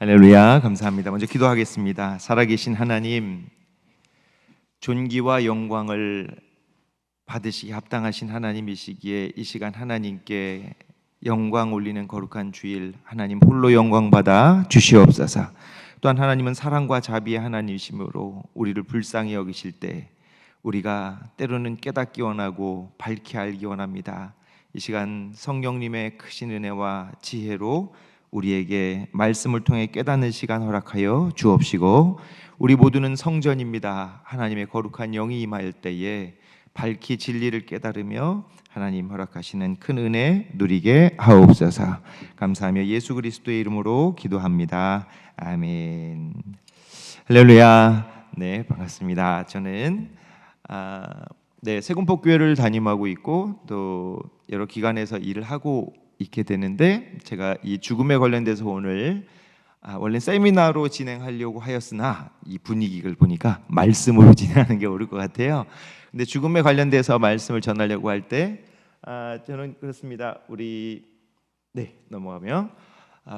할렐루야, 감사합니다. 먼저 기도하겠습니다. 살아계신 하나님, 존귀와 영광을 받으시기 합당하신 하나님이시기에 이 시간 하나님께 영광 올리는 거룩한 주일, 하나님 홀로 영광 받아 주시옵소서. 또한 하나님은 사랑과 자비의 하나님이시므로 우리를 불쌍히 여기실 때 우리가 때로는 깨닫기 원하고 밝히 알기 원합니다. 이 시간 성령님의 크신 은혜와 지혜로 우리에게 말씀을 통해 깨닫는 시간 허락하여 주옵시고, 우리 모두는 성전입니다. 하나님의 거룩한 영이 임할 때에 밝히 진리를 깨달으며 하나님 허락하시는 큰 은혜 누리게 하옵소서. 감사하며 예수 그리스도의 이름으로 기도합니다. 아멘. 할렐루야. 네, 반갑습니다. 저는 세군포교회를 담임하고 있고 또 여러 기관에서 일을 하고 있게 되는데, 제가 이 죽음에 관련돼서 오늘 원래 세미나로 진행하려고 하였으나 이 분위기를 보니까 말씀으로 진행하는 게 옳을 것 같아요. 근데 죽음에 관련돼서 말씀을 전하려고 할 때 저는 그렇습니다. 넘어가면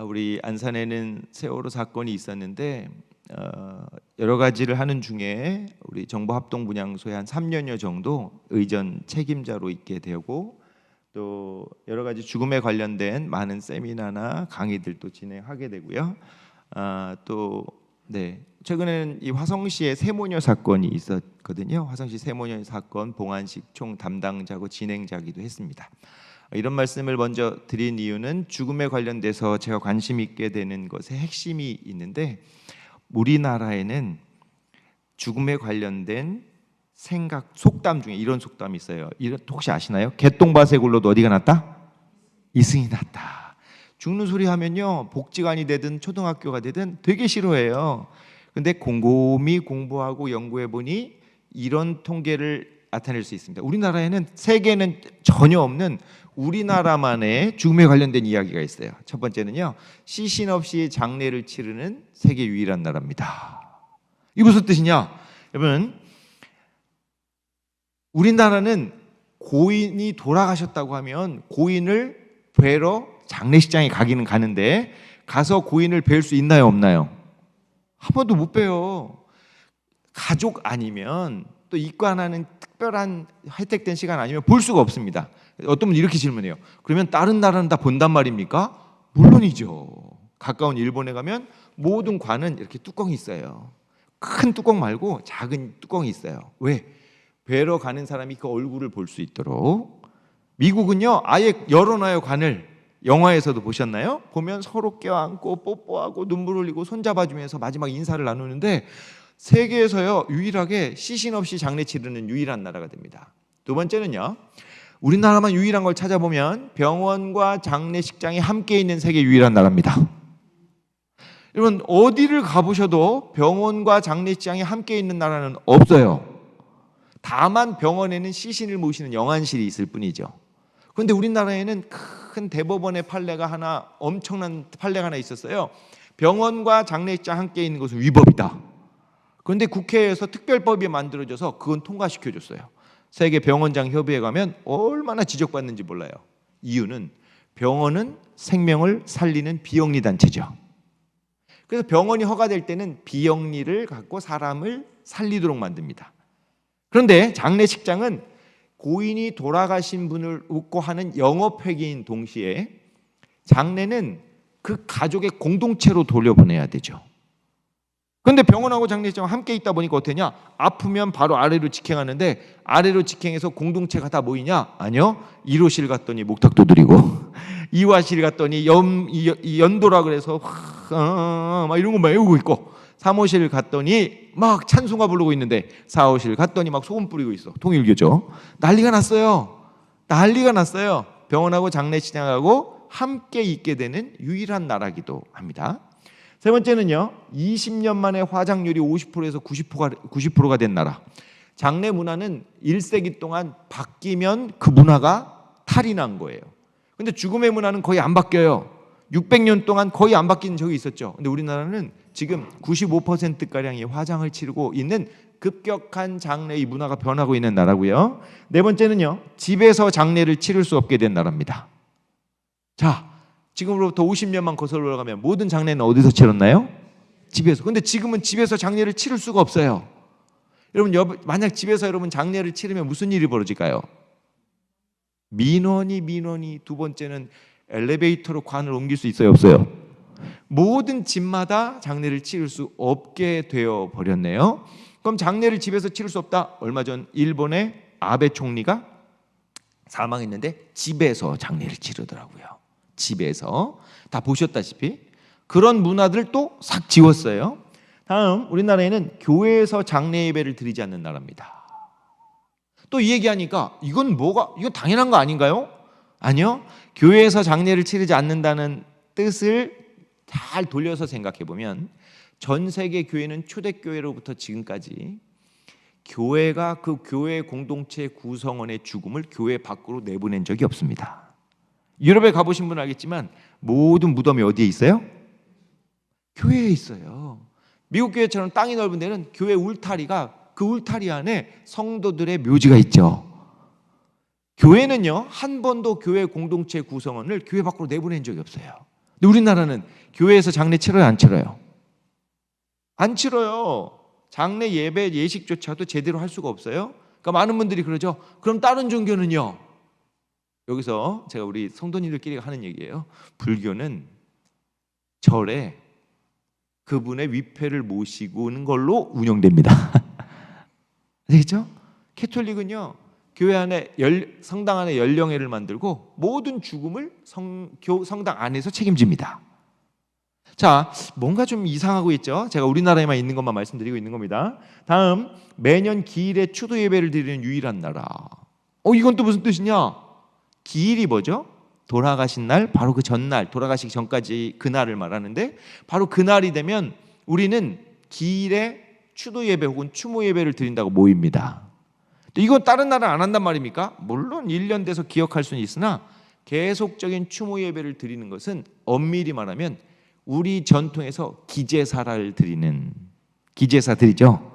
우리 안산에는 세월호 사건이 있었는데 여러 가지를 하는 중에 우리 정보합동분향소에 한 3년여 정도 의전 책임자로 있게 되고, 또 여러 가지 죽음에 관련된 많은 세미나나 강의들도 진행하게 되고요. 최근에는 이 화성시의 세모녀 사건이 있었거든요. 화성시 세모녀 사건 봉안식 총 담당자고 진행자기도 했습니다. 이런 말씀을 먼저 드린 이유는 죽음에 관련돼서 제가 관심 있게 되는 것의 핵심이 있는데, 우리나라에는 죽음에 관련된 생각, 속담 중에 이런 속담이 있어요. 혹시 아시나요? 개똥밭에 굴러도 어디가 낫다? 이승이 낫다. 죽는 소리 하면요, 복지관이 되든 초등학교가 되든 되게 싫어해요. 근데 곰곰이 공부하고 연구해 보니 이런 통계를 나타낼 수 있습니다. 우리나라에는 세계는 전혀 없는 우리나라만의 죽음에 관련된 이야기가 있어요. 첫 번째는요, 시신 없이 장례를 치르는 세계 유일한 나라입니다. 이게 무슨 뜻이냐? 여러분, 우리나라는 고인이 돌아가셨다고 하면 고인을 뵈러 장례식장에 가기는 가는데, 가서 고인을 뵐 수 있나요, 없나요? 한 번도 못 뵈요. 가족 아니면 또 입관하는 특별한 혜택된 시간 아니면 볼 수가 없습니다. 어떤 분이 이렇게 질문해요. 그러면 다른 나라는 다 본단 말입니까? 물론이죠. 가까운 일본에 가면 모든 관은 이렇게 뚜껑이 있어요. 큰 뚜껑 말고 작은 뚜껑이 있어요. 왜? 뵈러 가는 사람이 그 얼굴을 볼 수 있도록. 미국은요, 아예 열어놔요, 관을. 영화에서도 보셨나요? 보면 서로 껴안고 뽀뽀하고 눈물 흘리고 손잡아주면서 마지막 인사를 나누는데, 세계에서요 유일하게 시신 없이 장례 치르는 유일한 나라가 됩니다. 두 번째는요, 우리나라만 유일한 걸 찾아보면 병원과 장례식장이 함께 있는 세계 유일한 나라입니다. 여러분, 어디를 가보셔도 병원과 장례식장이 함께 있는 나라는 없어요. 다만 병원에는 시신을 모시는 영안실이 있을 뿐이죠. 그런데 우리나라에는 큰 대법원의 판례가 하나, 엄청난 판례가 하나 있었어요. 병원과 장례식장 함께 있는 것은 위법이다. 그런데 국회에서 특별법이 만들어져서 그건 통과시켜줬어요. 세계 병원장 협의회 가면 얼마나 지적받는지 몰라요. 이유는 병원은 생명을 살리는 비영리 단체죠. 그래서 병원이 허가될 때는 비영리를 갖고 사람을 살리도록 만듭니다. 그런데 장례식장은 고인이 돌아가신 분을 웃고 하는 영업회계인 동시에 장례는 그 가족의 공동체로 돌려보내야 되죠. 그런데 병원하고 장례식장은 함께 있다 보니까 어떠냐? 아프면 바로 아래로 직행하는데, 아래로 직행해서 공동체가 다 모이냐? 아니요. 1호실 갔더니 목탁도 드리고, 2화실 갔더니 연도라 그래서 막 이런 거 외우고 있고, 3호실 갔더니 막 찬송가 부르고 있는데, 4호실 갔더니 막 소금 뿌리고 있어. 통일교죠. 난리가 났어요. 난리가 났어요. 병원하고 장례식장하고 함께 있게 되는 유일한 나라기도 합니다. 세 번째는요, 20년 만에 화장률이 50%에서 90%가 된 나라. 장례 문화는 1세기 동안 바뀌면 그 문화가 탈이 난 거예요. 근데 죽음의 문화는 거의 안 바뀌어요. 600년 동안 거의 안 바뀐 적이 있었죠. 근데 우리나라는 지금 95%가량이 화장을 치르고 있는 급격한 장례의 문화가 변하고 있는 나라고요. 네 번째는요, 집에서 장례를 치를 수 없게 된 나라입니다. 자, 지금으로부터 50년만 거슬러 올라가면 모든 장례는 어디서 치렀나요? 집에서. 근데 지금은 집에서 장례를 치를 수가 없어요. 여러분, 만약 집에서 여러분 장례를 치르면 무슨 일이 벌어질까요? 민원이 두 번째는 엘리베이터로 관을 옮길 수 있어요, 없어요? 모든 집마다 장례를 치를 수 없게 되어 버렸네요. 그럼 장례를 집에서 치를 수 없다. 얼마 전 일본의 아베 총리가 사망했는데 집에서 장례를 치르더라고요. 집에서. 다 보셨다시피 그런 문화들 또 싹 지웠어요. 다음, 우리나라에는 교회에서 장례 예배를 드리지 않는 나라입니다. 또 이 얘기하니까 이건 당연한 거 아닌가요? 아니요. 교회에서 장례를 치르지 않는다는 뜻을 잘 돌려서 생각해 보면 전 세계 교회는 초대교회로부터 지금까지 교회가 그 교회 공동체 구성원의 죽음을 교회 밖으로 내보낸 적이 없습니다. 유럽에 가보신 분은 알겠지만 모든 무덤이 어디에 있어요? 교회에 있어요. 미국 교회처럼 땅이 넓은 데는 교회 울타리가 그 울타리 안에 성도들의 묘지가 있죠. 교회는요, 한 번도 교회 공동체 구성원을 교회 밖으로 내보낸 적이 없어요. 근데 우리나라는 교회에서 장례 치러요, 안 치러요? 안 치러요. 장례 예배 예식조차도 제대로 할 수가 없어요. 그러니까 많은 분들이 그러죠. 그럼 다른 종교는요? 여기서 제가 우리 성도님들끼리 하는 얘기예요. 불교는 절에 그분의 위패를 모시고 오는 걸로 운영됩니다. 아시겠죠? 캐톨릭은요, 교회 안에 성당 안에 연령회를 만들고 모든 죽음을 성당 안에서 책임집니다. 자, 뭔가 좀 이상하고 있죠? 제가 우리나라에만 있는 것만 말씀드리고 있는 겁니다. 다음, 매년 기일에 추도 예배를 드리는 유일한 나라. 이건 또 무슨 뜻이냐? 기일이 뭐죠? 돌아가신 날, 바로 그 전날, 돌아가시기 전까지 그날을 말하는데, 바로 그날이 되면 우리는 기일에 추도 예배 혹은 추모 예배를 드린다고 모입니다. 이건 다른 나라는 안 한단 말입니까? 물론 1년 돼서 기억할 수는 있으나 계속적인 추모 예배를 드리는 것은 엄밀히 말하면 우리 전통에서 기제사를 드리는, 기제사드리죠.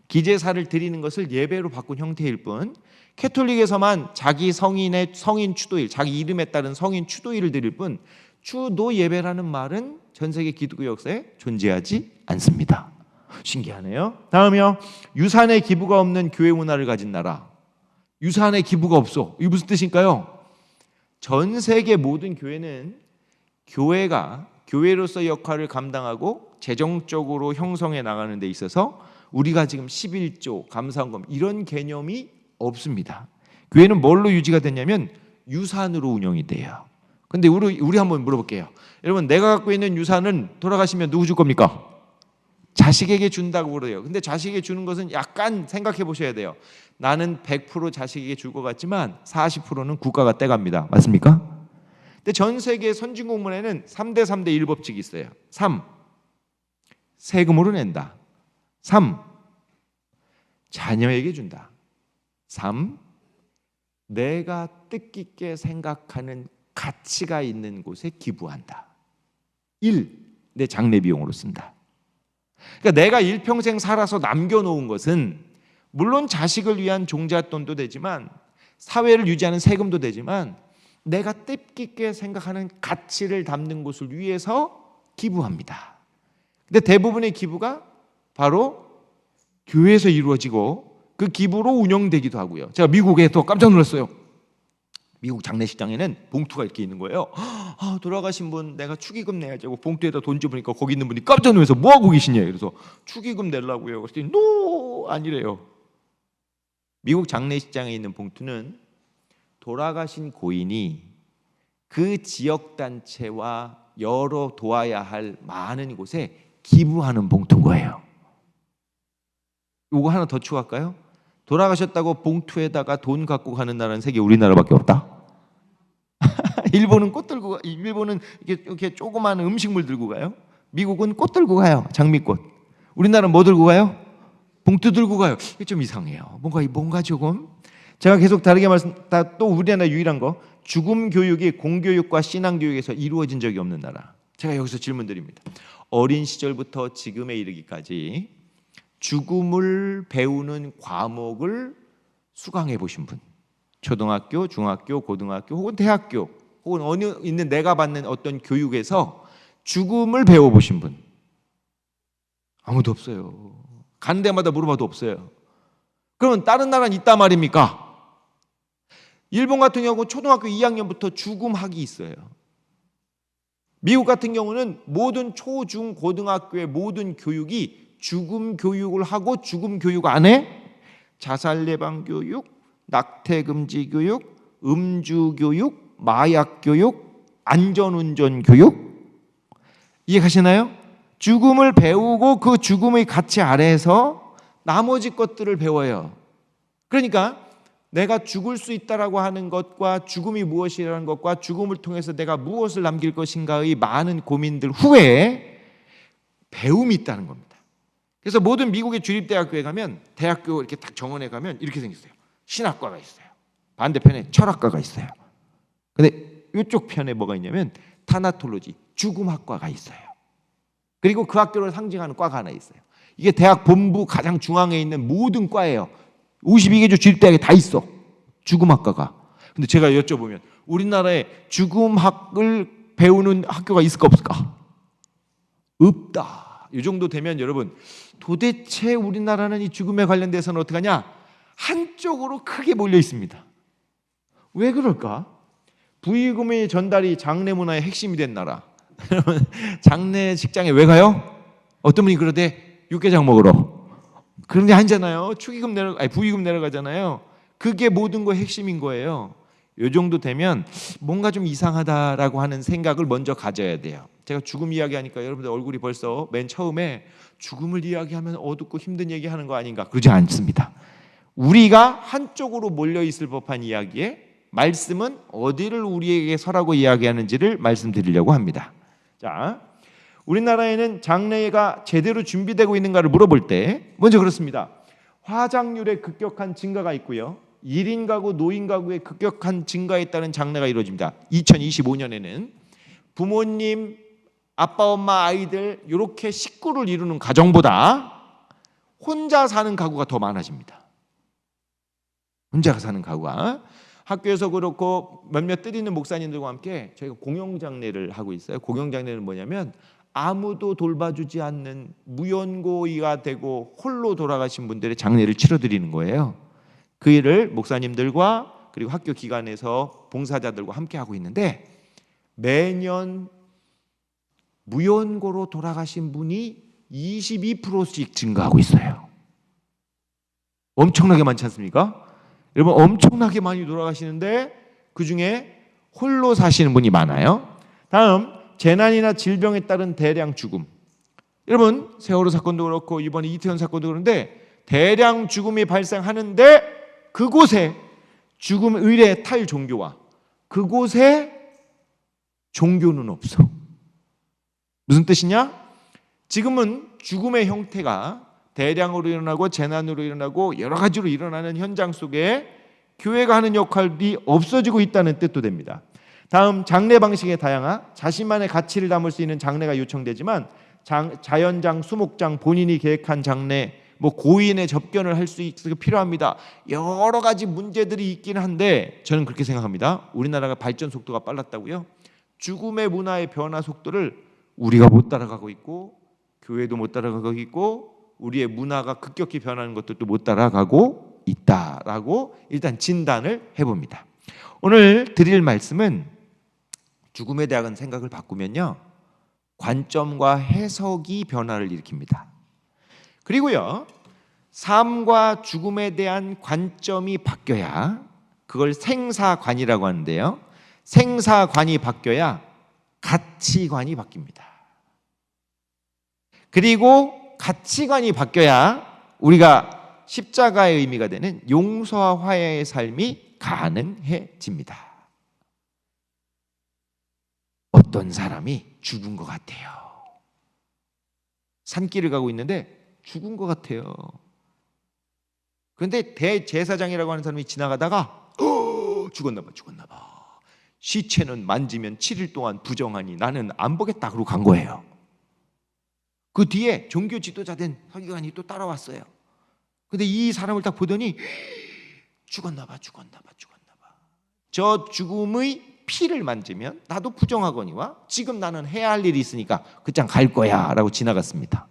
기제사를 드리는 것을 예배로 바꾼 형태일 뿐, 캐톨릭에서만 자기 성인 추도일, 자기 이름에 따른 성인 추도일을 드릴 뿐 추도 예배라는 말은 전 세계 기독교 역사에 존재하지 않습니다. 신기하네요. 다음이요. 유산의 기부가 없는 교회 문화를 가진 나라. 유산의 기부가 없어. 이게 무슨 뜻일까요? 전 세계 모든 교회는 교회가 교회로서 역할을 감당하고 재정적으로 형성해 나가는 데 있어서 우리가 지금 11조, 감사원금 이런 개념이 없습니다. 교회는 뭘로 유지가 됐냐면 유산으로 운영이 돼요. 근데 우리 한번 물어볼게요. 여러분, 내가 갖고 있는 유산은 돌아가시면 누구 줄 겁니까? 자식에게 준다고 그래요. 근데 자식에게 주는 것은 약간 생각해 보셔야 돼요. 나는 100% 자식에게 줄 것 같지만 40%는 국가가 떼갑니다. 맞습니까? 근데 전 세계 선진국 문화에는 3대 3대 1 법칙이 있어요. 3. 세금으로 낸다. 3. 자녀에게 준다. 3. 내가 뜻깊게 생각하는 가치가 있는 곳에 기부한다. 1. 내 장례 비용으로 쓴다. 그러니까 내가 일평생 살아서 남겨놓은 것은 물론 자식을 위한 종잣돈도 되지만 사회를 유지하는 세금도 되지만 내가 뜻깊게 생각하는 가치를 담는 곳을 위해서 기부합니다. 근데 대부분의 기부가 바로 교회에서 이루어지고 그 기부로 운영되기도 하고요. 제가 미국에 또 깜짝 놀랐어요. 미국 장례식장에는 봉투가 이렇게 있는 거예요. 돌아가신 분 내가 축의금 내야지 하고 봉투에다 돈 집으니까 거기 있는 분이 깜짝 놀라서 뭐하고 계시냐. 그래서 축의금 내려고요. 그랬더니 아니래요. 미국 장례식장에 있는 봉투는 돌아가신 고인이 그 지역단체와 여러 도와야 할 많은 곳에 기부하는 봉투인 거예요. 요거 하나 더 추가할까요? 돌아가셨다고 봉투에다가 돈 갖고 가는 나라는 세계 우리나라밖에 없다. 일본은 꽃 들고 가, 일본은 이렇게 조그마한 음식물 들고 가요. 미국은 꽃 들고 가요. 장미꽃. 우리나라는 뭐 들고 가요? 봉투 들고 가요. 이게 좀 이상해요. 뭔가 조금. 제가 계속 다르게 또 우리나라 유일한 거, 죽음 교육이 공교육과 신앙 교육에서 이루어진 적이 없는 나라. 제가 여기서 질문 드립니다. 어린 시절부터 지금에 이르기까지 죽음을 배우는 과목을 수강해 보신 분, 초등학교, 중학교, 고등학교 혹은 대학교 혹은 어느 있는 내가 받는 어떤 교육에서 죽음을 배워보신 분? 아무도 없어요. 가는 데마다 물어봐도 없어요. 그러면 다른 나라는 있단 말입니까? 일본 같은 경우 초등학교 2학년부터 죽음학이 있어요. 미국 같은 경우는 모든 초, 중, 고등학교의 모든 교육이 죽음 교육을 하고 죽음 교육 안에 자살 예방 교육, 낙태 금지 교육, 음주 교육, 마약 교육, 안전운전 교육, 이해가시나요? 죽음을 배우고 그 죽음의 가치 아래에서 나머지 것들을 배워요. 그러니까 내가 죽을 수 있다라고 하는 것과 죽음이 무엇이라는 것과 죽음을 통해서 내가 무엇을 남길 것인가의 많은 고민들 후에 배움이 있다는 겁니다. 그래서 모든 미국의 주립대학교에 가면 대학교 이렇게 딱 정원에 가면 이렇게 생겼어요. 신학과가 있어요. 반대편에 철학과가 있어요. 근데 이쪽 편에 뭐가 있냐면 타나톨로지, 죽음학과가 있어요. 그리고 그 학교를 상징하는 과가 하나 있어요. 이게 대학 본부 가장 중앙에 있는 모든 과예요. 52개 주 주립대학에 다 있어. 죽음학과가. 근데 제가 여쭤보면 우리나라에 죽음학을 배우는 학교가 있을까 없을까? 없다. 이 정도 되면 여러분 도대체 우리나라는 이 죽음에 관련돼서는 어떻게 하냐? 한쪽으로 크게 몰려 있습니다. 왜 그럴까? 부의금의 전달이 장례 문화의 핵심이 된 나라. 장례 식장에 왜 가요? 어떤 분이 그러대 육개장 먹으러. 그런데 아니잖아요. 부의금 내려가잖아요. 그게 모든 거의 핵심인 거예요. 이 정도 되면 뭔가 좀 이상하다라고 하는 생각을 먼저 가져야 돼요. 제가 죽음 이야기하니까 여러분들 얼굴이 벌써 맨 처음에 죽음을 이야기하면 어둡고 힘든 얘기하는 거 아닌가? 그러지 않습니다. 우리가 한쪽으로 몰려 있을 법한 이야기에 말씀은 어디를 우리에게 서라고 이야기하는지를 말씀드리려고 합니다. 자, 우리나라에는 장례가 제대로 준비되고 있는가를 물어볼 때 먼저 그렇습니다. 화장률의 급격한 증가가 있고요. 1인 가구, 노인 가구의 급격한 증가에 따른 장례가 이루어집니다. 2025년에는 부모님, 아빠, 엄마, 아이들 이렇게 식구를 이루는 가정보다 혼자 사는 가구가 더 많아집니다. 혼자 사는 가구가. 학교에서 그렇고 몇몇 뜻 있는 목사님들과 함께 저희가 공영장례를 하고 있어요. 공영장례는 뭐냐면 아무도 돌봐주지 않는 무연고의가 되고 홀로 돌아가신 분들의 장례를 치러드리는 거예요. 그 일을 목사님들과 그리고 학교 기관에서 봉사자들과 함께 하고 있는데 매년 무연고로 돌아가신 분이 22%씩 증가하고 있어요. 엄청나게 많지 않습니까? 여러분 엄청나게 많이 돌아가시는데 그중에 홀로 사시는 분이 많아요. 다음 재난이나 질병에 따른 대량 죽음. 여러분 세월호 사건도 그렇고 이번에 이태원 사건도 그런데 대량 죽음이 발생하는데 그곳에 죽음 의례 탈종교와 그곳에 종교는 없어. 무슨 뜻이냐? 지금은 죽음의 형태가 대량으로 일어나고 재난으로 일어나고 여러 가지로 일어나는 현장 속에 교회가 하는 역할이 없어지고 있다는 뜻도 됩니다. 다음 장례 방식의 다양화. 자신만의 가치를 담을 수 있는 장례가 요청되지만 자연장, 수목장, 본인이 계획한 장례, 고인의 접견을 할 수 있게 필요합니다. 여러 가지 문제들이 있긴 한데 저는 그렇게 생각합니다. 우리나라가 발전 속도가 빨랐다고요? 죽음의 문화의 변화 속도를 우리가 못 따라가고 있고 교회도 못 따라가고 있고 우리의 문화가 급격히 변하는 것들도 못 따라가고 있다라고 일단 진단을 해봅니다. 오늘 드릴 말씀은 죽음에 대한 생각을 바꾸면요 관점과 해석이 변화를 일으킵니다. 그리고요 삶과 죽음에 대한 관점이 바뀌어야 그걸 생사관이라고 하는데요 생사관이 바뀌어야 가치관이 바뀝니다. 그리고 가치관이 바뀌어야 우리가 십자가의 의미가 되는 용서와 화해의 삶이 가능해집니다. 어떤 사람이 죽은 것 같아요. 산길을 가고 있는데 죽은 것 같아요. 그런데 대제사장이라고 하는 사람이 지나가다가 죽었나 봐. 시체는 만지면 7일 동안 부정하니 나는 안 보겠다 그러고 간 거예요. 그 뒤에 종교 지도자 된 서기관이 또 따라왔어요. 근데 이 사람을 딱 보더니 죽었나 봐. 저 죽음의 피를 만지면 나도 부정하거니와 지금 나는 해야 할 일이 있으니까 그 장 갈 거야 라고 지나갔습니다.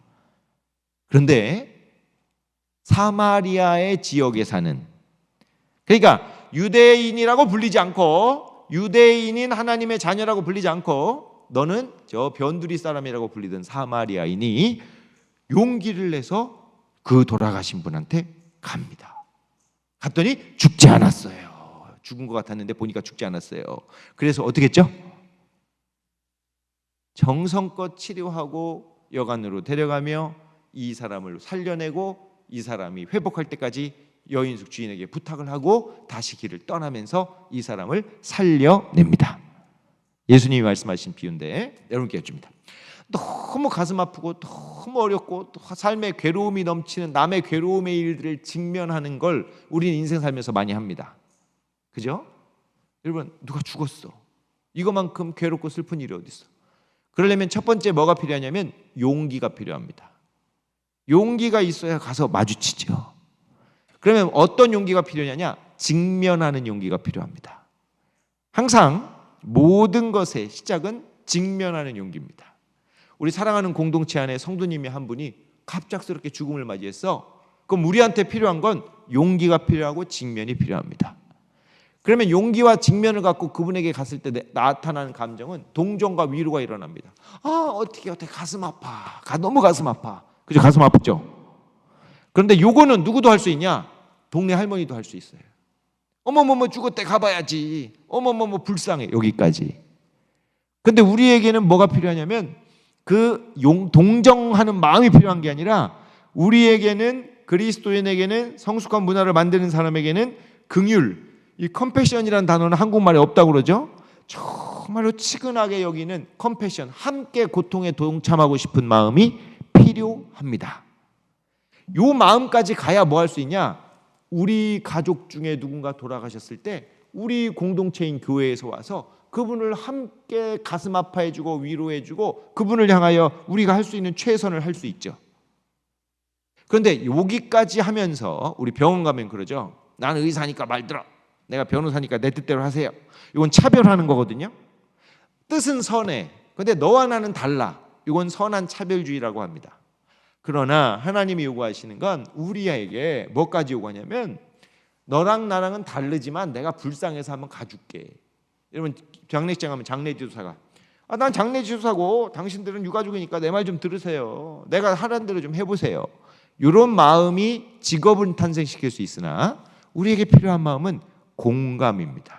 그런데 사마리아의 지역에 사는, 그러니까 유대인이라고 불리지 않고 유대인인 하나님의 자녀라고 불리지 않고 너는 저 변두리 사람이라고 불리던 사마리아인이 용기를 내서 그 돌아가신 분한테 갑니다. 갔더니 죽지 않았어요. 죽은 것 같았는데 보니까 죽지 않았어요. 그래서 어떻게 했죠? 정성껏 치료하고 여관으로 데려가며 이 사람을 살려내고 이 사람이 회복할 때까지 여인숙 주인에게 부탁을 하고 다시 길을 떠나면서 이 사람을 살려냅니다. 예수님이 말씀하신 비유인데 여러분께 여쭙니다. 너무 가슴 아프고 너무 어렵고 또 삶의 괴로움이 넘치는 남의 괴로움의 일들을 직면하는 걸 우리는 인생 살면서 많이 합니다. 그죠? 여러분, 누가 죽었어. 이거만큼 괴롭고 슬픈 일이 어디 있어. 그러려면 첫 번째 뭐가 필요하냐면 용기가 필요합니다. 용기가 있어야 가서 마주치죠. 그러면 어떤 용기가 필요하냐? 직면하는 용기가 필요합니다. 항상 모든 것의 시작은 직면하는 용기입니다. 우리 사랑하는 공동체 안에 성도님이 한 분이 갑작스럽게 죽음을 맞이했어. 그럼 우리한테 필요한 건 용기가 필요하고 직면이 필요합니다. 그러면 용기와 직면을 갖고 그분에게 갔을 때 나타나는 감정은 동정과 위로가 일어납니다. 어떻게 가슴 아파. 너무 가슴 아파. 그죠? 가슴 아프죠? 그런데 요거는 누구도 할 수 있냐? 동네 할머니도 할 수 있어요. 어머머머 죽었대 가봐야지. 어머머머 불쌍해. 여기까지. 근데 우리에게는 뭐가 필요하냐면 그 동정하는 마음이 필요한 게 아니라 우리에게는 그리스도인에게는 성숙한 문화를 만드는 사람에게는 긍휼, 이 컴패션이라는 단어는 한국말에 없다고 그러죠. 정말로 치근하게 여기는 컴패션, 함께 고통에 동참하고 싶은 마음이 필요합니다. 요 마음까지 가야 뭐 할 수 있냐? 우리 가족 중에 누군가 돌아가셨을 때 우리 공동체인 교회에서 와서 그분을 함께 가슴 아파해주고 위로해주고 그분을 향하여 우리가 할 수 있는 최선을 할 수 있죠. 그런데 여기까지 하면서 우리 병원 가면 그러죠. 나는 의사니까 말 들어. 내가 변호사니까 내 뜻대로 하세요. 이건 차별하는 거거든요. 뜻은 선해. 그런데 너와 나는 달라. 이건 선한 차별주의라고 합니다. 그러나 하나님이 요구하시는 건 우리에게 뭐까지 요구하냐면 너랑 나랑은 다르지만 내가 불쌍해서 한번 가줄게. 여러분 장례식장 가면 장례지도사가 난 장례지도사고 당신들은 유가족이니까 내 말 좀 들으세요. 내가 하라는 대로 좀 해보세요. 이런 마음이 직업을 탄생시킬 수 있으나 우리에게 필요한 마음은 공감입니다.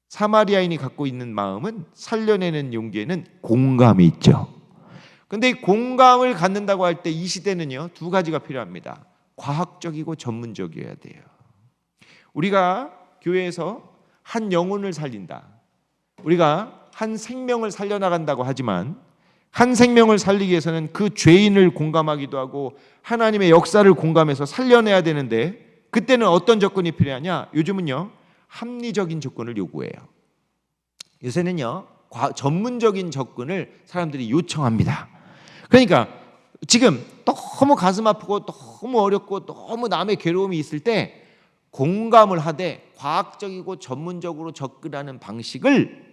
사마리아인이 갖고 있는 마음은 살려내는 용기에는 공감이 있죠. 그런데 이 공감을 갖는다고 할 때 이 시대는요 두 가지가 필요합니다. 과학적이고 전문적이어야 돼요. 우리가 교회에서 한 영혼을 살린다. 우리가 한 생명을 살려나간다고 하지만 한 생명을 살리기 위해서는 그 죄인을 공감하기도 하고 하나님의 역사를 공감해서 살려내야 되는데 그때는 어떤 조건이 필요하냐? 요즘은요 합리적인 조건을 요구해요. 요새는요 전문적인 접근을 사람들이 요청합니다. 그러니까 지금 너무 가슴 아프고 너무 어렵고 너무 남의 괴로움이 있을 때 공감을 하되 과학적이고 전문적으로 접근하는 방식을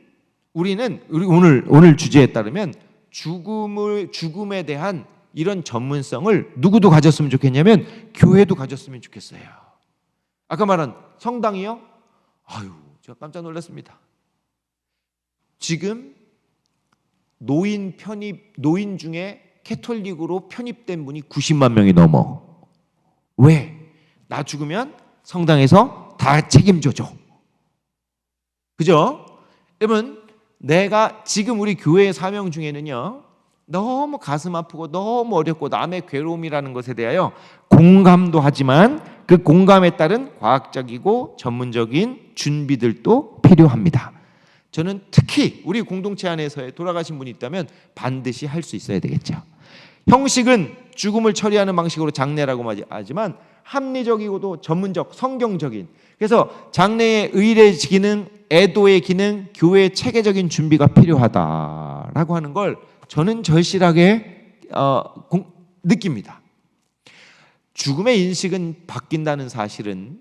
우리 오늘 주제에 따르면 죽음에 대한 이런 전문성을 누구도 가졌으면 좋겠냐면 교회도 가졌으면 좋겠어요. 아까 말한 성당이요? 제가 깜짝 놀랐습니다. 지금 노인 중에 캐톨릭으로 편입된 분이 90만 명이 넘어. 왜? 나 죽으면 성당에서 다 책임져줘. 그죠? 여러분, 내가 지금 우리 교회의 사명 중에는요, 너무 가슴 아프고 너무 어렵고 남의 괴로움이라는 것에 대하여 공감도 하지만 그 공감에 따른 과학적이고 전문적인 준비들도 필요합니다. 저는 특히 우리 공동체 안에서의 돌아가신 분이 있다면 반드시 할 수 있어야 되겠죠. 형식은 죽음을 처리하는 방식으로 장례라고 하지만 합리적이고도 전문적, 성경적인, 그래서 장래의 의례의 기능, 애도의 기능, 교회의 체계적인 준비가 필요하다라고 하는 걸 저는 절실하게 느낍니다. 죽음의 인식은 바뀐다는 사실은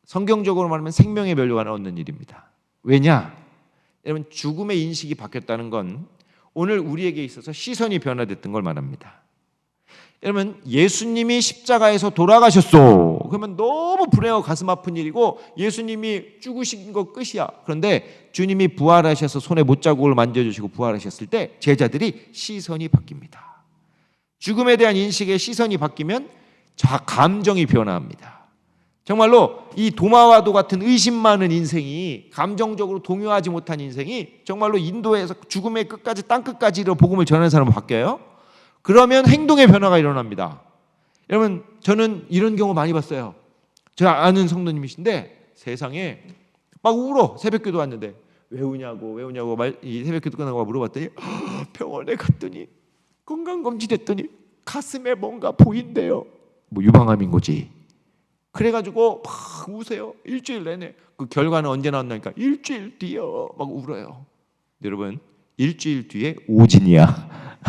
성경적으로 말하면 생명의 멸류관을 얻는 일입니다. 왜냐? 여러분, 죽음의 인식이 바뀌었다는 건 오늘 우리에게 있어서 시선이 변화됐던 걸 말합니다. 여러분, 예수님이 십자가에서 돌아가셨어. 그러면 너무 불행하고 가슴 아픈 일이고 예수님이 죽으신 거 끝이야. 그런데 주님이 부활하셔서 손에 못자국을 만져주시고 부활하셨을 때 제자들이 시선이 바뀝니다. 죽음에 대한 인식의 시선이 바뀌면 감정이 변화합니다. 정말로 이 도마와도 같은 의심 많은 인생이, 감정적으로 동요하지 못한 인생이 정말로 인도에서 죽음의 끝까지, 땅끝까지 복음을 전하는 사람으로 바뀌어요. 그러면 행동의 변화가 일어납니다. 여러분, 저는 이런 경우 많이 봤어요. 제가 아는 성도님이신데 세상에 막 울어. 새벽기도 왔는데 왜 우냐고 이 새벽기도 끝나고 물어봤더니 병원에 갔더니 건강검진했더니 가슴에 뭔가 보인대요. 뭐 유방암인 거지. 그래가지고 막 우세요. 일주일 내내. 그 결과는 언제 나온다니까 일주일 뒤요. 막 울어요. 여러분, 일주일 뒤에 오진이야.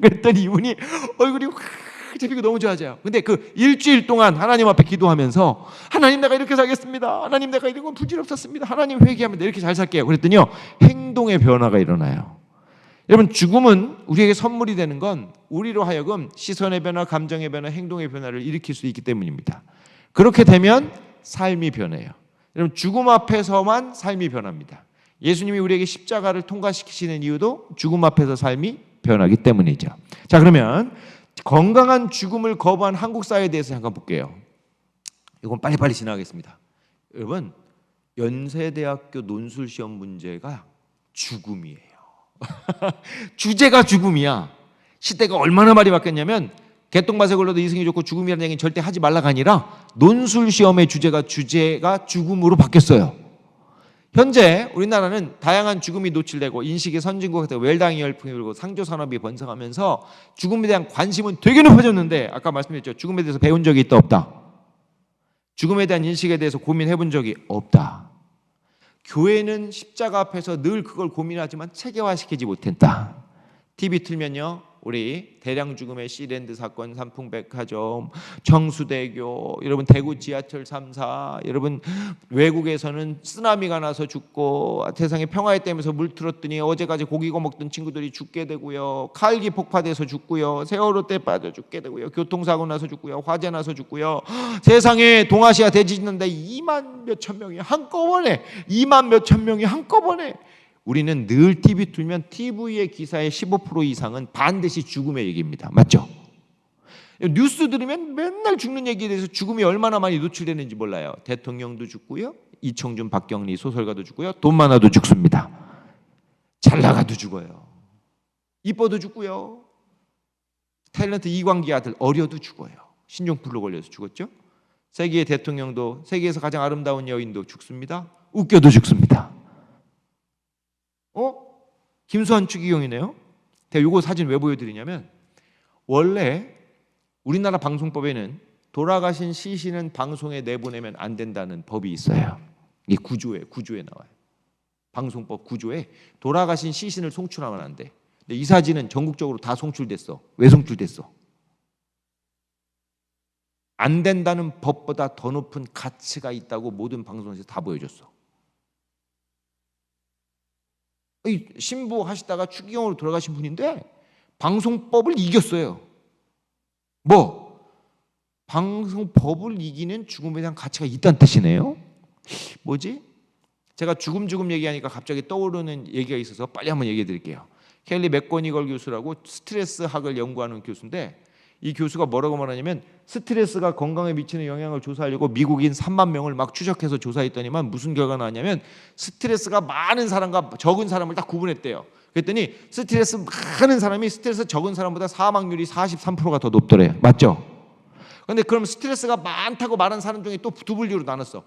그랬더니 이분이 얼굴이 확 잡히고 너무 좋아져요. 근데 그 일주일 동안 하나님 앞에 기도하면서 하나님, 내가 이렇게 살겠습니다. 하나님, 내가 이런 건 부질없었습니다. 하나님, 회개하면 이렇게 잘 살게요. 그랬더니요, 행동의 변화가 일어나요. 여러분, 죽음은 우리에게 선물이 되는 건 우리로 하여금 시선의 변화, 감정의 변화, 행동의 변화를 일으킬 수 있기 때문입니다. 그렇게 되면 삶이 변해요. 여러분, 죽음 앞에서만 삶이 변합니다. 예수님이 우리에게 십자가를 통과시키시는 이유도 죽음 앞에서 삶이 변하기 때문이죠. 자, 그러면 건강한 죽음을 거부한 한국 사회에 대해서 잠깐 볼게요. 이건 빨리빨리 지나가겠습니다. 여러분, 연세대학교 논술시험 문제가 죽음이에요. 주제가 죽음이야. 시대가 얼마나 많이 바뀌었냐면 개똥밭에 걸려도 이승이 좋고 죽음이라는 얘기는 절대 하지 말라가 아니라 논술시험의 주제가 죽음으로 바뀌었어요. 현재 우리나라는 다양한 죽음이 노출되고 인식의 선진국에 웰당이 열풍이 불고 상조산업이 번성하면서 죽음에 대한 관심은 되게 높아졌는데, 아까 말씀드렸죠. 죽음에 대해서 배운 적이 있다 없다? 죽음에 대한 인식에 대해서 고민해 본 적이 없다. 교회는 십자가 앞에서 늘 그걸 고민하지만 체계화시키지 못했다. TV 틀면요, 우리 대량 죽음의 시랜드 사건, 삼풍백화점, 청수대교, 여러분 대구 지하철 3사, 여러분 외국에서는 쓰나미가 나서 죽고 세상에 평화에 떼면서 물 틀었더니 어제까지 고기 구워 먹던 친구들이 죽게 되고요, 칼기 폭파돼서 죽고요, 세월호 때 빠져 죽게 되고요, 교통사고 나서 죽고요, 화재 나서 죽고요. 세상에 동아시아 대지진인데 2만 몇천 명이 한꺼번에, 2만 몇천 명이 한꺼번에. 우리는 늘 TV 틀면 TV의 기사의 15% 이상은 반드시 죽음의 얘기입니다. 맞죠? 뉴스 들으면 맨날 죽는 얘기에 대해서 죽음이 얼마나 많이 노출되는지 몰라요. 대통령도 죽고요, 이청준, 박경리 소설가도 죽고요, 돈 많아도 죽습니다. 잘 나가도 죽어요. 이뻐도 죽고요. 탤런트 이광기 아들 어려도 죽어요. 신종플루 걸려서 죽었죠. 세계의 대통령도, 세계에서 가장 아름다운 여인도 죽습니다. 웃겨도 죽습니다. 김수환 추기경이네요. 제가 요거 사진 왜 보여드리냐면, 원래 우리나라 방송법에는 돌아가신 시신은 방송에 내보내면 안 된다는 법이 있어요. 이게 구조에 나와요. 방송법 구조에 돌아가신 시신을 송출하면 안 돼. 근데 이 사진은 전국적으로 다 송출됐어. 왜 송출됐어? 안 된다는 법보다 더 높은 가치가 있다고 모든 방송에서 다 보여줬어. 신부 하시다가 추기경으로 돌아가신 분인데 방송법을 이겼어요. 방송법을 이기는 죽음에 대한 가치가 있다는 뜻이네요. 뭐지? 제가 죽음 얘기하니까 갑자기 떠오르는 얘기가 있어서 빨리 한번 얘기해 드릴게요. 켈리 맥거니걸 교수라고 스트레스 학을 연구하는 교수인데, 이 교수가 뭐라고 말하냐면, 스트레스가 건강에 미치는 영향을 조사하려고 미국인 3만 명을 막 추적해서 조사했더니만 무슨 결과가 나왔냐면, 스트레스가 많은 사람과 적은 사람을 딱 구분했대요. 그랬더니 스트레스 많은 사람이 스트레스 적은 사람보다 사망률이 43%가 더 높더래요. 맞죠? 그런데 그럼 스트레스가 많다고 말한 사람 중에 또 두 분류로 나눴어.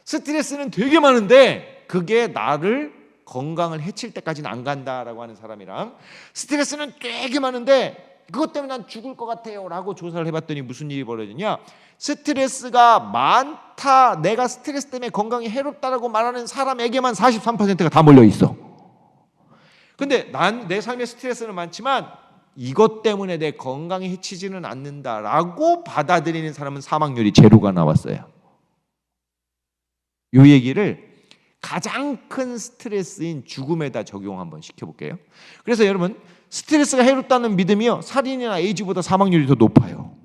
스트레스는 되게 많은데 그게 나를 건강을 해칠 때까지는 안 간다라고 하는 사람이랑, 스트레스는 되게 많은데 그것 때문에 난 죽을 것 같아요 라고 조사를 해봤더니 무슨 일이 벌어지냐, 스트레스가 많다, 내가 스트레스 때문에 건강이 해롭다라고 말하는 사람에게만 43%가 다 몰려있어. 근데 난 내 삶에 스트레스는 많지만 이것 때문에 내 건강에 해치지는 않는다라고 받아들이는 사람은 사망률이 제로가 나왔어요. 이 얘기를 가장 큰 스트레스인 죽음에다 적용 한번 시켜볼게요. 그래서 여러분, 스트레스가 해롭다는 믿음이요, 살인이나 에이즈보다 사망률이 더 높아요.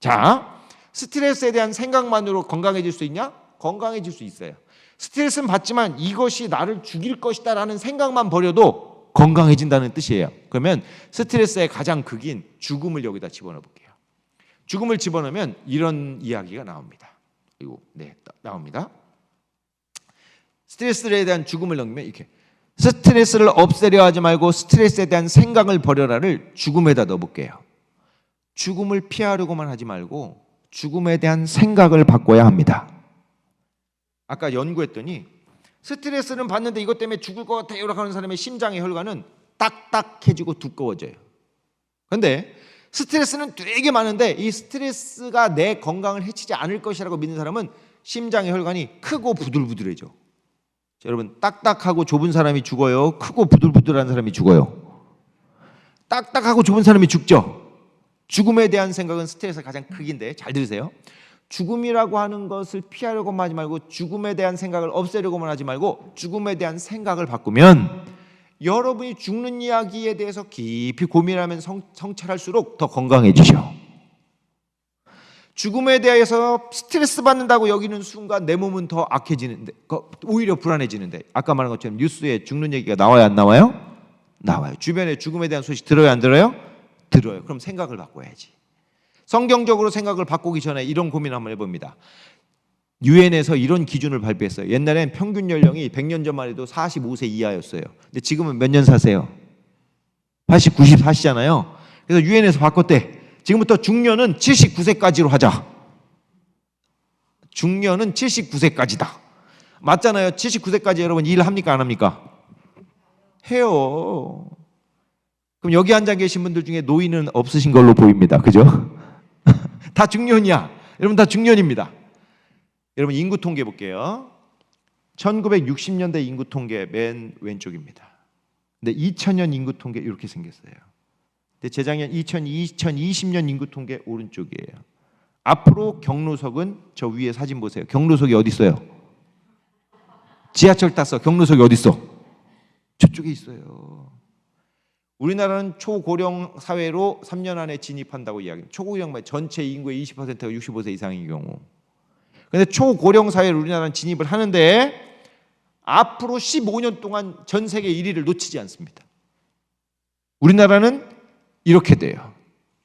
자, 스트레스에 대한 생각만으로 건강해질 수 있냐? 건강해질 수 있어요. 스트레스는 받지만 이것이 나를 죽일 것이다 라는 생각만 버려도 건강해진다는 뜻이에요. 그러면 스트레스의 가장 극인 죽음을 여기다 집어넣어 볼게요. 죽음을 집어넣으면 이런 이야기가 나옵니다. 그리고 나옵니다. 스트레스에 대한 죽음을 넘기면 이렇게, 스트레스를 없애려 하지 말고 스트레스에 대한 생각을 버려라를 죽음에다 넣어볼게요. 죽음을 피하려고만 하지 말고 죽음에 대한 생각을 바꿔야 합니다. 아까 연구했더니 스트레스는 받는데 이것 때문에 죽을 것 같아요 하는 사람의 심장의 혈관은 딱딱해지고 두꺼워져요. 그런데 스트레스는 되게 많은데 이 스트레스가 내 건강을 해치지 않을 것이라고 믿는 사람은 심장의 혈관이 크고 부들부들해져. 자, 여러분, 딱딱하고 좁은 사람이 죽어요? 크고 부들부들한 사람이 죽어요? 딱딱하고 좁은 사람이 죽죠. 죽음에 대한 생각은 스트레스가 가장 크긴데, 잘 들으세요. 죽음이라고 하는 것을 피하려고만 하지 말고 죽음에 대한 생각을 없애려고만 하지 말고 죽음에 대한 생각을 바꾸면 여러분이 죽는 이야기에 대해서 깊이 고민하면 성찰할수록 더 건강해지죠. 죽음에 대해서 스트레스 받는다고 여기는 순간 내 몸은 더 악해지는데, 오히려 불안해지는데, 아까 말한 것처럼 뉴스에 죽는 얘기가 나와요, 안 나와요? 나와요. 주변에 죽음에 대한 소식 들어요, 안 들어요? 들어요. 그럼 생각을 바꿔야지. 성경적으로 생각을 바꾸기 전에 이런 고민을 한번 해봅니다. 유엔에서 이런 기준을 발표했어요. 옛날엔 평균 연령이 100년 전만 해도 45세 이하였어요. 근데 지금은 몇 년 사세요? 80, 90 사시잖아요. 그래서 유엔에서 바꿨대. 지금부터 중년은 79세까지로 하자. 중년은 79세까지다. 맞잖아요. 79세까지 여러분 일합니까, 안 합니까? 해요. 그럼 여기 앉아 계신 분들 중에 노인은 없으신 걸로 보입니다. 그죠? 다 중년이야. 여러분 다 중년입니다. 여러분 인구 통계 볼게요. 1960년대 인구 통계 맨 왼쪽입니다. 근데 2000년 인구 통계 이렇게 생겼어요. 근데 재작년 2020년 인구 통계 오른쪽이에요. 앞으로 경로석은 저 위에 사진 보세요. 경로석이 어디 있어요? 지하철 탔어. 경로석이 어디 있어? 저쪽에 있어요. 우리나라는 초고령 사회로 3년 안에 진입한다고 이야기합니다. 초고령 전체 인구의 20%가 65세 이상인 경우. 그런데 초고령 사회를 우리나라는 진입을 하는데 앞으로 15년 동안 전 세계 1위를 놓치지 않습니다. 우리나라는 이렇게 돼요.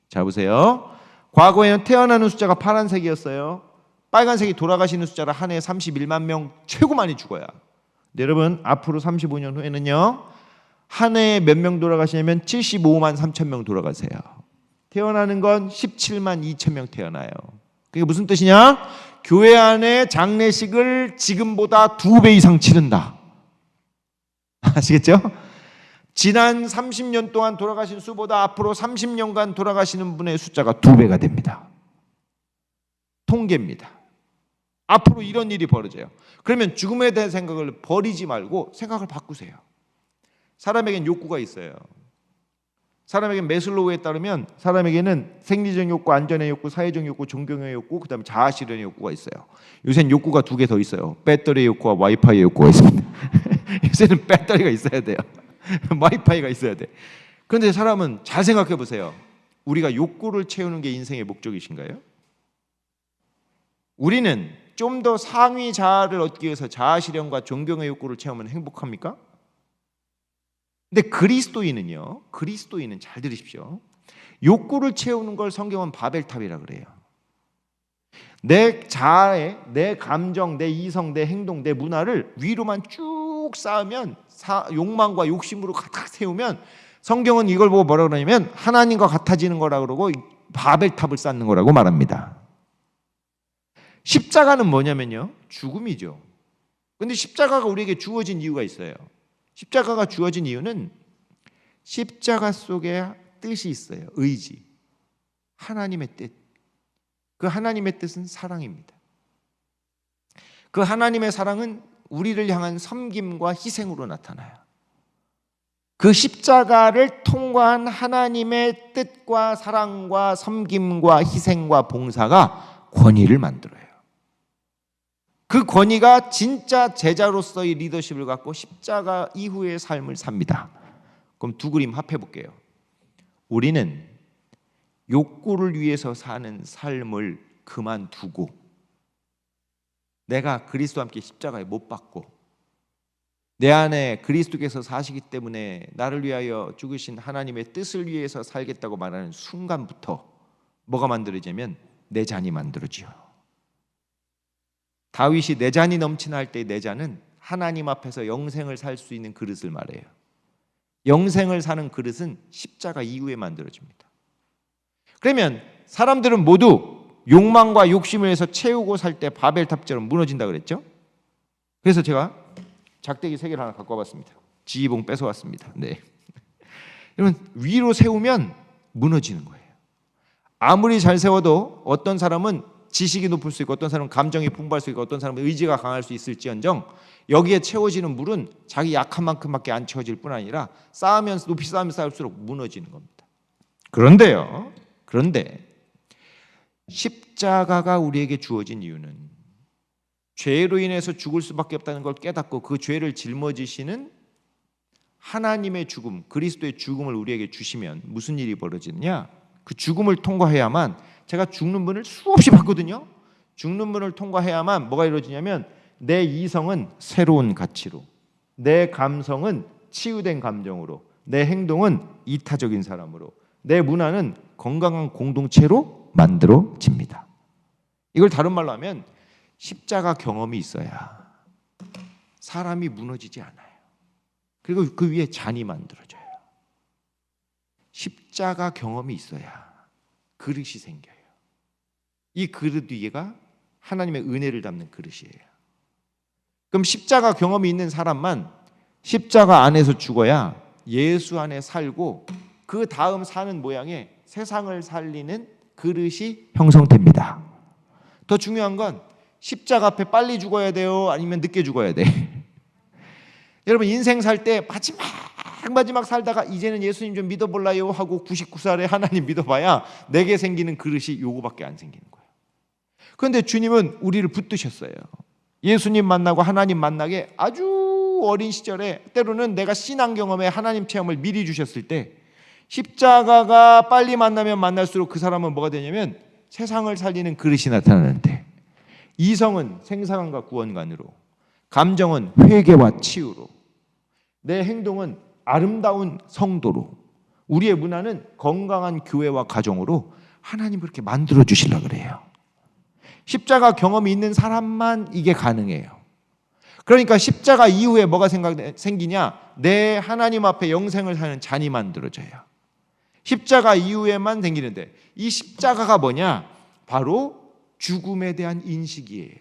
자 보세요. 과거에는 태어나는 숫자가 파란색이었어요. 빨간색이 돌아가시는 숫자라 한 해 31만 명 최고 많이 죽어요. 네, 여러분 앞으로 35년 후에는요. 한 해에 몇 명 돌아가시냐면 75만 3천 명 돌아가세요. 태어나는 건 17만 2천 명 태어나요. 그게 무슨 뜻이냐? 교회 안에 장례식을 지금보다 2배 이상 치른다. 아시겠죠? 지난 30년 동안 돌아가신 수보다 앞으로 30년간 돌아가시는 분의 숫자가 2배가 됩니다. 통계입니다. 앞으로 이런 일이 벌어져요. 그러면 죽음에 대한 생각을 버리지 말고 생각을 바꾸세요. 사람에겐 욕구가 있어요. 사람에겐 매슬로우에 따르면 사람에게는 생리적 욕구, 안전의 욕구, 사회적 욕구, 존경의 욕구, 그 다음에 자아실현의 욕구가 있어요. 요새는 욕구가 2개 더 있어요. 배터리 욕구와 와이파이 욕구가 있습니다. 요새는 배터리가 있어야 돼요. 와이파이가 있어야 돼. 그런데 사람은 잘 생각해 보세요. 우리가 욕구를 채우는 게 인생의 목적이신가요? 우리는 좀 더 상위 자아를 얻기 위해서 자아실현과 존경의 욕구를 채우면 행복합니까? 근데 그리스도인은 잘 들으십시오. 욕구를 채우는 걸 성경은 바벨탑이라 그래요. 내 자아에 내 감정, 내 이성, 내 행동, 내 문화를 위로만 쭉 쌓으면 욕망과 욕심으로 가득 세우면 성경은 이걸 보고 뭐라고 그러냐면 하나님과 같아지는 거라고 그러고 바벨탑을 쌓는 거라고 말합니다. 십자가는 뭐냐면요. 죽음이죠. 그런데 십자가가 우리에게 주어진 이유가 있어요. 십자가가 주어진 이유는 십자가 속에 뜻이 있어요. 의지. 하나님의 뜻. 그 하나님의 뜻은 사랑입니다. 그 하나님의 사랑은 우리를 향한 섬김과 희생으로 나타나요. 그 십자가를 통과한 하나님의 뜻과 사랑과 섬김과 희생과 봉사가 권위를 만들어요. 그 권위가 진짜 제자로서의 리더십을 갖고 십자가 이후의 삶을 삽니다. 그럼 두 그림 합해 볼게요. 우리는 욕구를 위해서 사는 삶을 그만두고 내가 그리스도와 함께 십자가에 못 박고 내 안에 그리스도께서 사시기 때문에 나를 위하여 죽으신 하나님의 뜻을 위해서 살겠다고 말하는 순간부터 뭐가 만들어지냐면 내 잔이 만들어지요. 다윗이 내 잔이 넘치나 할 때 내 잔은 하나님 앞에서 영생을 살 수 있는 그릇을 말해요. 영생을 사는 그릇은 십자가 이후에 만들어집니다. 그러면 사람들은 모두 욕망과 욕심을 해서 채우고 살 때 바벨탑처럼 무너진다 그랬죠. 그래서 제가 작대기 3개를 하나 갖고 와봤습니다. 지휘봉 뺏어왔습니다. 네. 여러분, 위로 세우면 무너지는 거예요. 아무리 잘 세워도 어떤 사람은 지식이 높을 수 있고 어떤 사람은 감정이 풍부할 수 있고 어떤 사람은 의지가 강할 수 있을지언정 여기에 채워지는 물은 자기 약한 만큼밖에 안 채워질 뿐 아니라 쌓으면서 높이 쌓을수록 무너지는 겁니다. 그런데 십자가가 우리에게 주어진 이유는 죄로 인해서 죽을 수밖에 없다는 걸 깨닫고 그 죄를 짊어지시는 하나님의 죽음, 그리스도의 죽음을 우리에게 주시면 무슨 일이 벌어지느냐? 그 죽음을 통과해야만, 제가 죽는 분을 수없이 봤거든요. 죽는 분을 통과해야만 뭐가 이루어지냐면 내 이성은 새로운 가치로, 내 감성은 치유된 감정으로, 내 행동은 이타적인 사람으로, 내 문화는 건강한 공동체로 만들어집니다. 이걸 다른 말로 하면 십자가 경험이 있어야 사람이 무너지지 않아요. 그리고 그 위에 잔이 만들어져요. 십자가 경험이 있어야 그릇이 생겨요. 이 그릇 위에가 하나님의 은혜를 담는 그릇이에요. 그럼 십자가 경험이 있는 사람만 십자가 안에서 죽어야 예수 안에 살고 그 다음 사는 모양의 세상을 살리는 그릇이 형성됩니다. 더 중요한 건 십자가 앞에 빨리 죽어야 돼요? 아니면 늦게 죽어야 돼? 여러분, 인생 살 때 마지막 살다가 이제는 예수님 좀 믿어볼라요 하고 99살에 하나님 믿어봐야 내게 생기는 그릇이 요거밖에 안 생기는 거예요. 그런데 주님은 우리를 붙드셨어요. 예수님 만나고 하나님 만나게 아주 어린 시절에, 때로는 내가 신앙 경험에 하나님 체험을 미리 주셨을 때 십자가가 빨리 만나면 만날수록 그 사람은 뭐가 되냐면 세상을 살리는 그릇이 나타나는데, 이성은 생사관과 구원관으로, 감정은 회개와 치유로, 내 행동은 아름다운 성도로, 우리의 문화는 건강한 교회와 가정으로 하나님 그렇게 만들어 주시려고 그래요. 십자가 경험이 있는 사람만 이게 가능해요. 그러니까 십자가 이후에 뭐가 생기냐? 내 하나님 앞에 영생을 사는 잔이 만들어져요. 십자가 이후에만 생기는데, 이 십자가가 뭐냐? 바로 죽음에 대한 인식이에요.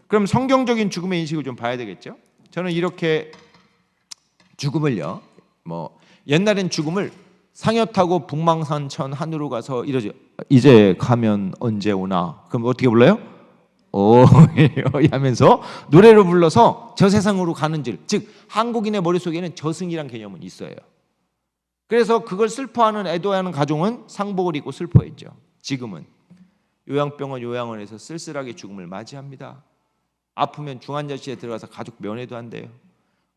그럼 성경적인 죽음의 인식을 좀 봐야 되겠죠? 저는 이렇게 죽음을요, 옛날엔 죽음을 상여 타고 북망산천 하늘로 가서 이러죠. 이제 가면 언제 오나? 그럼 어떻게 불러요? 하면서 노래로 불러서 저 세상으로 가는 줄, 즉 한국인의 머릿속에는 저승이란 개념은 있어요. 그래서 그걸 슬퍼하는, 애도하는 가족은 상복을 입고 슬퍼했죠. 지금은 요양병원, 요양원에서 쓸쓸하게 죽음을 맞이합니다. 아프면 중환자실에 들어가서 가족 면회도 한대요.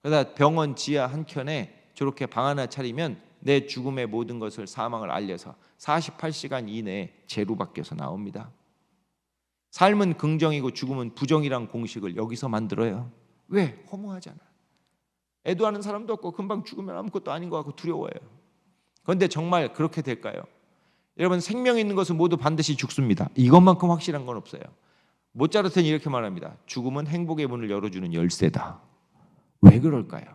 그러다 병원 지하 한켠에 저렇게 방 하나 차리면 내 죽음의 모든 것을, 사망을 알려서 48시간 이내에 재로 바뀌어서 나옵니다. 삶은 긍정이고 죽음은 부정이란 공식을 여기서 만들어요. 왜? 허무하잖아. 애도하는 사람도 없고 금방 죽으면 아무것도 아닌 것 같고 두려워요. 그런데 정말 그렇게 될까요? 여러분, 생명 있는 것은 모두 반드시 죽습니다. 이것만큼 확실한 건 없어요. 모차르트는 이렇게 말합니다. 죽음은 행복의 문을 열어주는 열쇠다. 왜 그럴까요?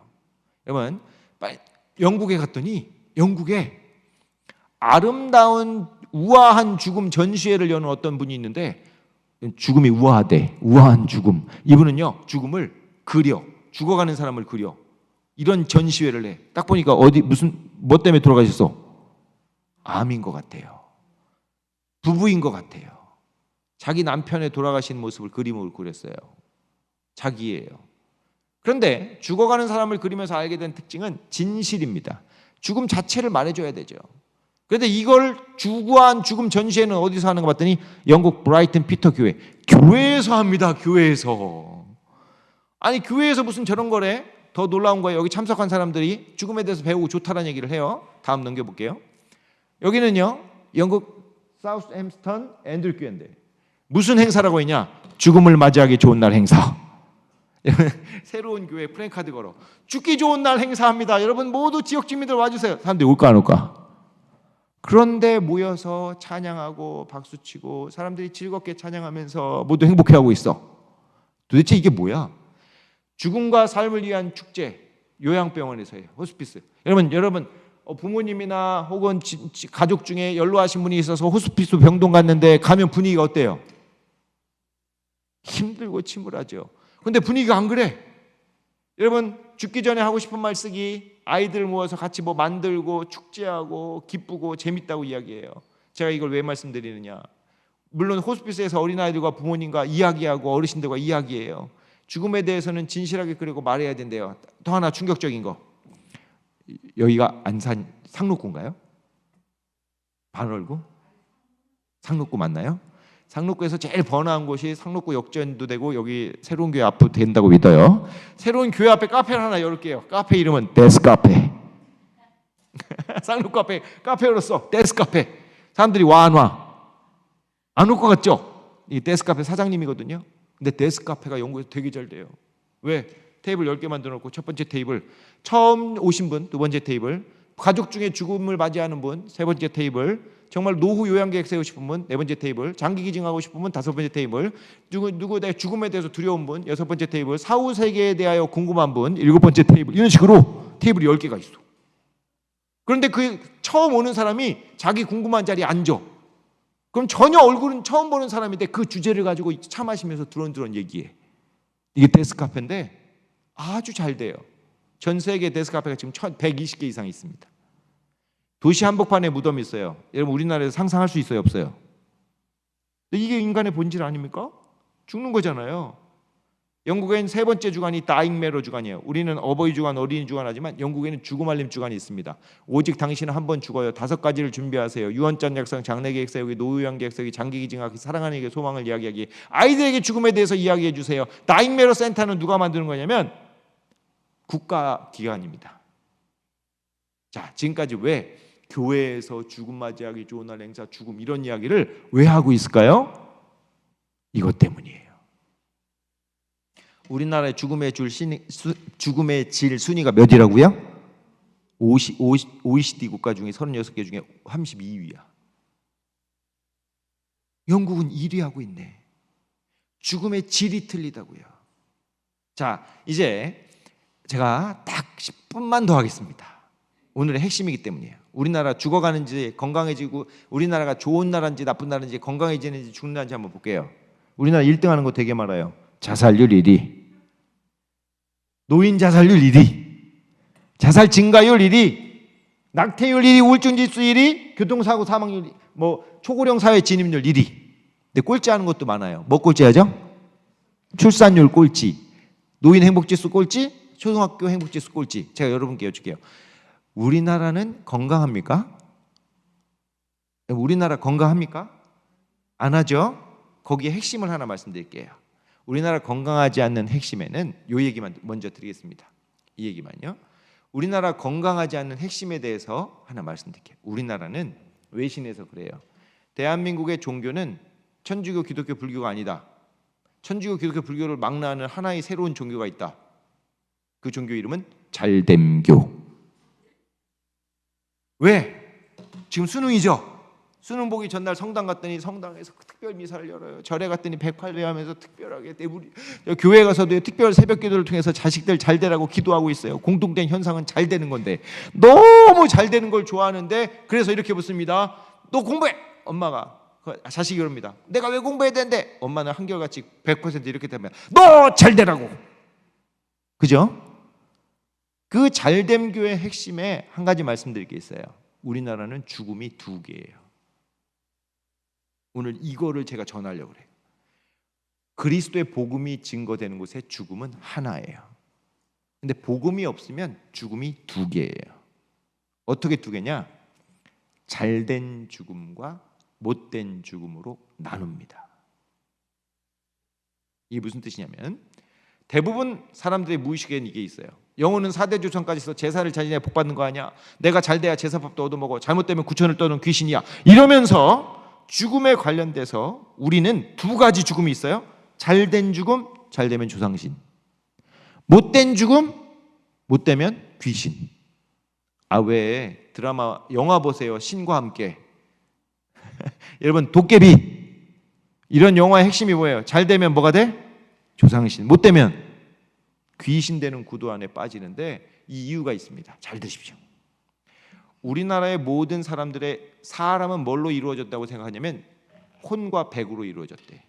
여러분, 영국에 갔더니 영국에 아름다운 우아한 죽음 전시회를 여는 어떤 분이 있는데, 죽음이 우아하대. 우아한 죽음. 이분은요, 죽음을 그려, 죽어가는 사람을 그려, 이런 전시회를 해. 딱 보니까 뭐 때문에 돌아가셨어? 암인 것 같아요. 부부인 것 같아요. 자기 남편의 돌아가신 모습을 그림으로 그렸어요. 자기예요. 그런데 죽어가는 사람을 그리면서 알게 된 특징은 진실입니다. 죽음 자체를 말해줘야 되죠. 그런데 이걸 주구한 죽음 전시회는 어디서 하는 거 봤더니 영국 브라이튼 피터 교회, 교회에서 합니다. 교회에서. 아니 교회에서 무슨 저런 거래? 더 놀라운 거예요. 여기 참석한 사람들이 죽음에 대해서 배우고 좋다라는 얘기를 해요. 다음 넘겨볼게요. 여기는요 영국 사우스햄스턴 앤드류 교회인데 무슨 행사라고 했냐? 죽음을 맞이하기 좋은 날 행사. 새로운 교회 프랜카드 걸어 죽기 좋은 날 행사합니다. 여러분 모두 지역 주민들 와주세요. 사람들이 올까 안 올까? 그런데 모여서 찬양하고 박수치고 사람들이 즐겁게 찬양하면서 모두 행복해하고 있어. 도대체 이게 뭐야? 죽음과 삶을 위한 축제, 요양병원에서 해요. 호스피스. 여러분 부모님이나 혹은 가족 중에 연로하신 분이 있어서 호스피스 병동 갔는데 가면 분위기가 어때요? 힘들고 침울하죠. 근데 분위기가 안 그래. 여러분 죽기 전에 하고 싶은 말 쓰기, 아이들 모아서 같이 뭐 만들고 축제하고 기쁘고 재밌다고 이야기해요. 제가 이걸 왜 말씀드리느냐? 물론 호스피스에서 어린아이들과 부모님과 이야기하고 어르신들과 이야기해요. 죽음에 대해서는 진실하게 그리고 말해야 된대요. 또 하나 충격적인 거. 여기가 안산 상록구인가요? 반월구? 상록구 맞나요? 상록구에서 제일 번화한 곳이 상록구 역전도 되고 여기 새로운 교회 앞으로 된다고 믿어요. 새로운 교회 앞에 카페를 하나 열게요. 카페 이름은 데스카페. 상록구 앞에 카페 열었어. 데스카페. 사람들이 와 안 와? 안 올 것 같죠? 이 데스카페 사장님이거든요. 근데 데스카페가 영국에서 되게 잘 돼요. 왜? 테이블 10개 만들어 놓고 첫 번째 테이블 처음 오신 분, 두 번째 테이블 가족 중에 죽음을 맞이하는 분, 세 번째 테이블 정말 노후 요양계획 세우고 싶은 분, 네 번째 테이블 장기 기증하고 싶은 분, 다섯 번째 테이블 누구 내 죽음에 대해서 두려운 분, 여섯 번째 테이블 사후 세계에 대하여 궁금한 분, 일곱 번째 테이블 이런 식으로 테이블이 10개가 있어. 그런데 그 처음 오는 사람이 자기 궁금한 자리에 앉아. 그럼 전혀 얼굴은 처음 보는 사람인데 그 주제를 가지고 차 마시면서 드론드론 얘기해. 이게 데스카페인데 아주 잘 돼요. 전 세계 데스카페가 지금 120개 이상 있습니다. 도시 한복판에 무덤이 있어요. 여러분 우리나라에서 상상할 수 있어요, 없어요? 이게 인간의 본질 아닙니까? 죽는 거잖아요. 영국엔 세 번째 주간이 다잉 메러 주간이에요. 우리는 어버이 주간, 어린이 주간 하지만 영국에는 죽음 알림 주간이 있습니다. 오직 당신은 한 번 죽어요. 5가지를 준비하세요. 유언장 약상, 장례 계획 세우기, 노후 요양 계획 세우기, 장기 기증하기, 사랑하는 에게 소망을 이야기하기, 아이들에게 죽음에 대해서 이야기해 주세요. 다잉 메러 센터는 누가 만드는 거냐면 국가 기관입니다. 자, 지금까지 왜 교회에서 죽음 맞이하기 좋은 날 행사, 죽음 이런 이야기를 왜 하고 있을까요? 이것 때문이에요. 우리나라의 죽음의 질 순위가 몇이라고요? OECD 국가 중에 36개 중에 32위야. 영국은 1위 하고 있네. 죽음의 질이 틀리다고요. 자, 이제 제가 딱 10분만 더 하겠습니다. 오늘의 핵심이기 때문이에요. 우리나라 죽어가는지 건강해지고 우리나라가 좋은 나라인지 나쁜 나라인지 건강해지는지 죽는지 한번 볼게요. 우리나라 1등 하는 거 되게 많아요. 자살률 1위, 노인 자살률 1위, 자살 증가율 1위, 낙태율 1위, 우울증 지수 1위, 교통사고 사망률 1위, 초고령 사회 진입률 1위. 근데 꼴찌하는 것도 많아요. 뭐 꼴찌하죠? 출산율 꼴찌, 노인 행복지수 꼴찌, 초등학교 행복지수 꼴찌. 제가 여러분께 여쭐게요. 우리나라는 건강합니까? 우리나라 건강합니까? 안 하죠? 거기에 핵심을 하나 말씀드릴게요. 우리나라 건강하지 않는 핵심에는 이 얘기만 먼저 드리겠습니다. 이 얘기만요. 우리나라 건강하지 않는 핵심에 대해서 하나 말씀드릴게요. 우리나라는 외신에서 그래요. 대한민국의 종교는 천주교, 기독교, 불교가 아니다. 천주교, 기독교, 불교를 망라하는 하나의 새로운 종교가 있다. 그 종교 이름은 잘됨교. 왜? 지금 수능이죠. 수능 보기 전날 성당 갔더니 성당에서 특별 미사를 열어요. 절에 갔더니 108배하면서 특별하게 교회 가서도 특별 새벽 기도를 통해서 자식들 잘 되라고 기도하고 있어요. 공통된 현상은 잘 되는 건데 너무 잘 되는 걸 좋아하는데 그래서 이렇게 묻습니다. 너 공부해! 엄마가 자식이 그럽니다. 내가 왜 공부해야 되는데? 엄마는 한결같이 100% 이렇게 되면 너 잘 되라고. 그죠? 그 잘됨 교의 핵심에 한 가지 말씀드릴 게 있어요. 우리나라는 죽음이 2개예요. 오늘 이거를 제가 전하려고 그래요. 그리스도의 복음이 증거되는 곳에 죽음은 하나예요. 근데 복음이 없으면 죽음이 2개예요. 어떻게 2개냐? 잘된 죽음과 못된 죽음으로 나눕니다. 이게 무슨 뜻이냐면 대부분 사람들의 무의식에는 이게 있어요. 영혼은 4대 조상까지 있어 제사를 자진해 복 받는 거 아니야. 내가 잘돼야 제사밥도 얻어먹어. 잘못되면 구천을 떠는 귀신이야. 이러면서 죽음에 관련돼서 우리는 두 가지 죽음이 있어요. 잘된 죽음, 잘되면 조상신. 못된 죽음, 못되면 귀신. 왜 드라마 영화 보세요. 신과 함께. 여러분 도깨비 이런 영화의 핵심이 뭐예요? 잘되면 뭐가 돼? 조상신. 못되면 귀신 되는 구도 안에 빠지는데 이 이유가 있습니다. 잘 들으십시오. 우리나라의 모든 사람은 뭘로 이루어졌다고 생각하냐면 혼과 백으로 이루어졌대.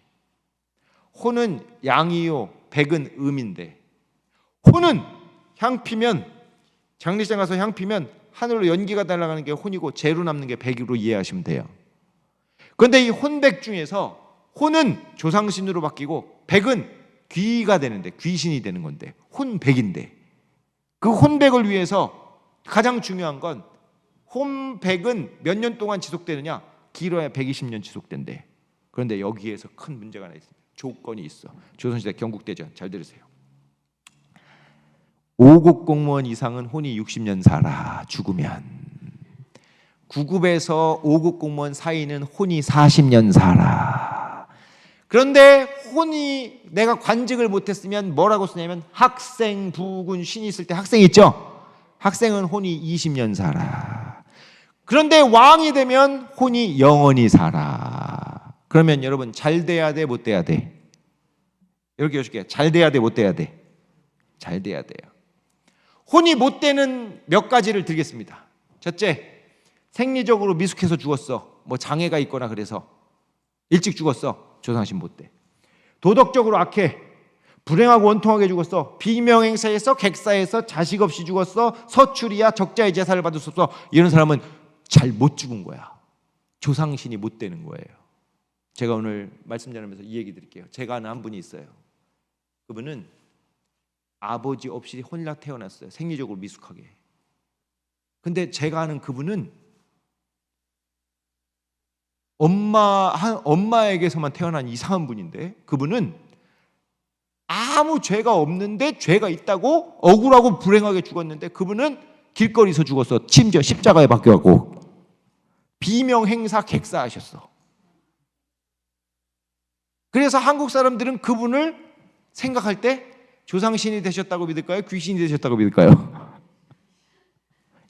혼은 양이요, 백은 음인데 혼은 향 피면 장례식장 가서 향 피면 하늘로 연기가 날아가는 게 혼이고 재로 남는 게 백으로 이해하시면 돼요. 그런데 이 혼백 중에서 혼은 조상신으로 바뀌고 백은 귀가 되는데 귀신이 되는 건데 혼백인데 그 혼백을 위해서 가장 중요한 건 혼백은 몇 년 동안 지속되느냐? 길어야 120년 지속된대. 그런데 여기에서 큰 문제가 하나 있습니다. 조건이 있어. 조선시대 경국대전 잘 들으세요. 5급 공무원 이상은 혼이 60년 살아. 죽으면 9급에서 5급 공무원 사이는 혼이 40년 살아. 그런데 혼이 내가 관직을 못했으면 뭐라고 쓰냐면 학생, 부군, 신이 있을 때 학생 있죠? 학생은 혼이 20년 살아. 그런데 왕이 되면 혼이 영원히 살아. 그러면 여러분 잘 돼야 돼, 못 돼야 돼? 이렇게 여줄게요. 잘 돼야 돼, 못 돼야 돼? 잘 돼야 돼요. 혼이 못 되는 몇 가지를 들겠습니다. 첫째, 생리적으로 미숙해서 죽었어. 뭐 장애가 있거나 그래서 일찍 죽었어. 조상신 못 돼. 도덕적으로 악해. 불행하고 원통하게 죽었어. 비명행사에서 객사에서 자식 없이 죽었어. 서출이야. 적자의 제사를 받을 수 없어. 이런 사람은 잘 못 죽은 거야. 조상신이 못 되는 거예요. 제가 오늘 말씀 나누면서 이 얘기 드릴게요. 제가 아는 한 분이 있어요. 그분은 아버지 없이 혼자 태어났어요. 생리적으로 미숙하게. 근데 제가 아는 그분은 엄마에게서만 태어난 이상한 분인데 그분은 아무 죄가 없는데 죄가 있다고 억울하고 불행하게 죽었는데 그분은 길거리에서 죽었어. 심지어 십자가에 박혀갖고 비명행사 객사하셨어. 그래서 한국 사람들은 그분을 생각할 때 조상신이 되셨다고 믿을까요? 귀신이 되셨다고 믿을까요?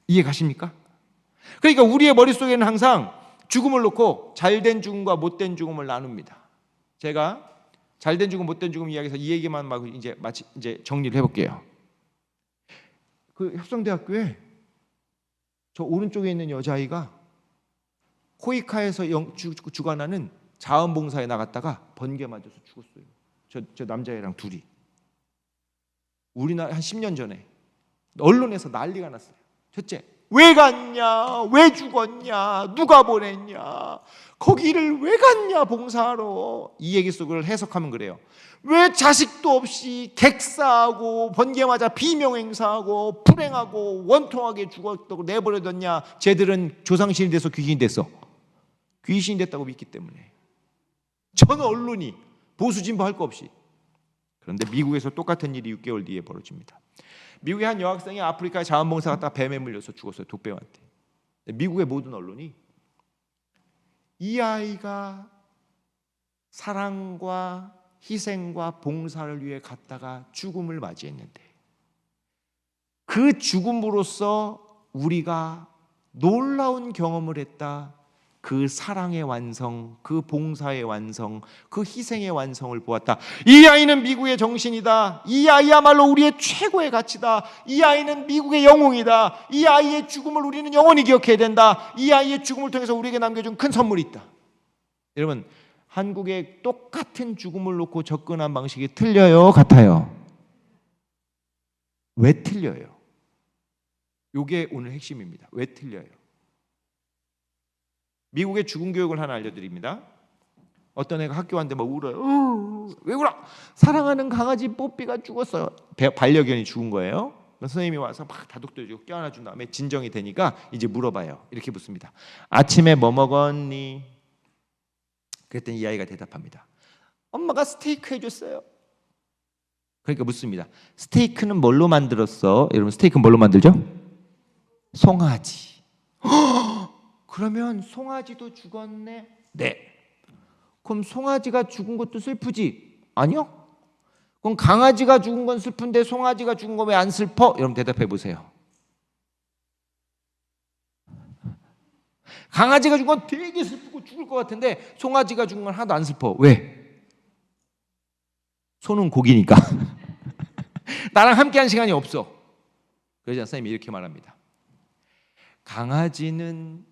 이해 가십니까? 그러니까 우리의 머릿속에는 항상 죽음을 놓고 잘된 죽음과 못된 죽음을 나눕니다. 제가 잘된 죽음, 못된 죽음 이야기해서 이 얘기만 하고 이제 정리를 해볼게요. 그 협성대학교에 저 오른쪽에 있는 여자아이가 코이카에서 주관하는 자원봉사에 나갔다가 번개 맞아서 죽었어요. 저 남자애랑 둘이. 우리나라 한 10년 전에 언론에서 난리가 났어요. 첫째, 왜 갔냐? 왜 죽었냐? 누가 보냈냐? 거기를 왜 갔냐? 봉사하러. 이 얘기 속을 해석하면 그래요. 왜 자식도 없이 객사하고 번개 맞아 비명행사하고 불행하고 원통하게 죽었다고 내버려뒀냐? 쟤들은 조상신이 돼서 귀신이 됐어. 귀신이 됐다고 믿기 때문에. 전 언론이 보수 진보 할 거 없이. 그런데 미국에서 똑같은 일이 6개월 뒤에 벌어집니다. 미국의 한 여학생이 아프리카에 자원봉사 갔다가 뱀에 물려서 죽었어요. 독뱀한테. 미국의 모든 언론이 이 아이가 사랑과 희생과 봉사를 위해 갔다가 죽음을 맞이했는데 그 죽음으로써 우리가 놀라운 경험을 했다. 그 사랑의 완성, 그 봉사의 완성, 그 희생의 완성을 보았다. 이 아이는 미국의 정신이다. 이 아이야말로 우리의 최고의 가치다. 이 아이는 미국의 영웅이다. 이 아이의 죽음을 우리는 영원히 기억해야 된다. 이 아이의 죽음을 통해서 우리에게 남겨준 큰 선물이 있다. 여러분, 한국의 똑같은 죽음을 놓고 접근한 방식이 틀려요? 같아요? 왜 틀려요? 이게 오늘 핵심입니다. 왜 틀려요? 미국의 죽음 교육을 하나 알려드립니다. 어떤 애가 학교 왔는데 막 울어요. 왜 울어? 사랑하는 강아지 뽀삐가 죽었어요. 반려견이 죽은 거예요. 선생님이 와서 막 다독도해주고 껴안아준 다음에 진정이 되니까 이제 물어봐요. 이렇게 묻습니다. 아침에 뭐 먹었니? 그랬더니 이 아이가 대답합니다. 엄마가 스테이크 해줬어요. 그러니까 묻습니다. 스테이크는 뭘로 만들었어? 여러분 스테이크는 뭘로 만들죠? 송아지. 그러면 송아지도 죽었네? 네. 그럼 송아지가 죽은 것도 슬프지? 아니요. 그럼 강아지가 죽은 건 슬픈데 송아지가 죽은 거 왜 안 슬퍼? 여러분 대답해 보세요. 강아지가 죽은 건 되게 슬프고 죽을 것 같은데 송아지가 죽은 건 하나도 안 슬퍼. 왜? 소는 고기니까. 나랑 함께한 시간이 없어. 그래서 선생님이 이렇게 말합니다. 강아지는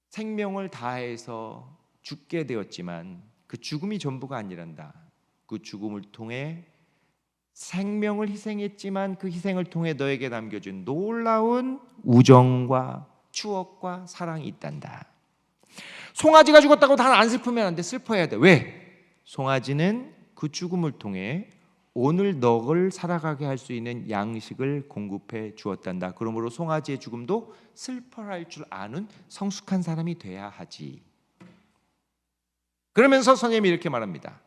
생명을 다해서 죽게 되었지만 그 죽음이 전부가 아니란다. 그 죽음을 통해 생명을 희생했지만 그 희생을 통해 너에게 남겨준 놀라운 우정과 추억과 사랑이 있단다. 송아지가 죽었다고 다 안 슬프면 안 돼. 슬퍼해야 돼. 왜? 송아지는 그 죽음을 통해 오늘 너를 살아가게 할 수 있는 양식을 공급해 주었단다. 그러므로 송아지의 죽음도 슬퍼할 줄 아는 성숙한 사람이 돼야 하지. 그러면서 선생님이 이렇게 말합니다.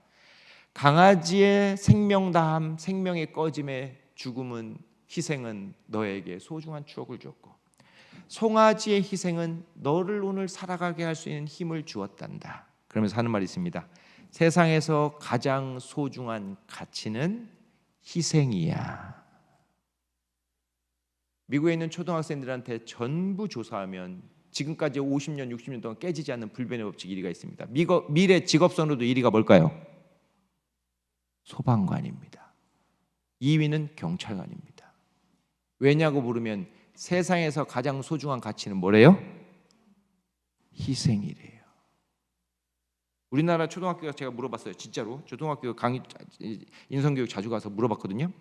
강아지의 생명다함, 생명의 꺼짐의 죽음은, 희생은 너에게 소중한 추억을 줬고 송아지의 희생은 너를 오늘 살아가게 할 수 있는 힘을 주었단다. 그러면서 하는 말이 있습니다. 세상에서 가장 소중한 가치는 희생이야. 미국에 있는 초등학생들한테 전부 조사하면 지금까지 50년, 60년 동안 깨지지 않는 불변의 법칙 1위가 있습니다. 미래 직업 선호도 1위가 뭘까요? 소방관입니다. 2위는 경찰관입니다. 왜냐고 물으면 세상에서 가장 소중한 가치는 뭐래요? 희생이래요. 우리나라 초등학교가 제가 물어봤어요. 진짜로 초등학교 강의 인성교육 자주 가서 물어봤거든요.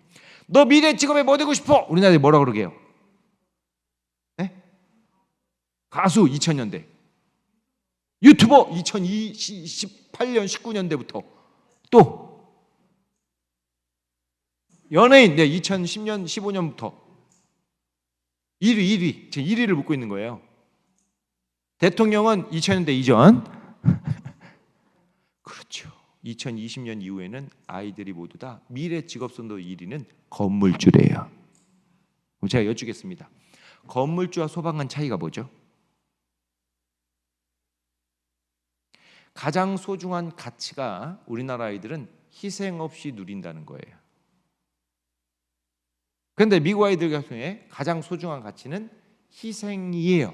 너 미래 직업에 뭐 되고 싶어? 우리나라에 뭐라 그러게요? 네? 가수 2000년대, 유튜버 2028년 19년대부터, 또 연예인 2010년 15년부터 1위 제 1위를 묻고 있는 거예요. 대통령은 2000년대 이전. 그렇죠. 2020년 이후에는 아이들이 모두 다 미래 직업선도 1위는 건물주래요. 그럼 제가 여쭙겠습니다. 건물주와 소방관 차이가 뭐죠? 가장 소중한 가치가 우리나라 아이들은 희생 없이 누린다는 거예요. 그런데 미국 아이들 같은 경우에 가장 소중한 가치는 희생이에요.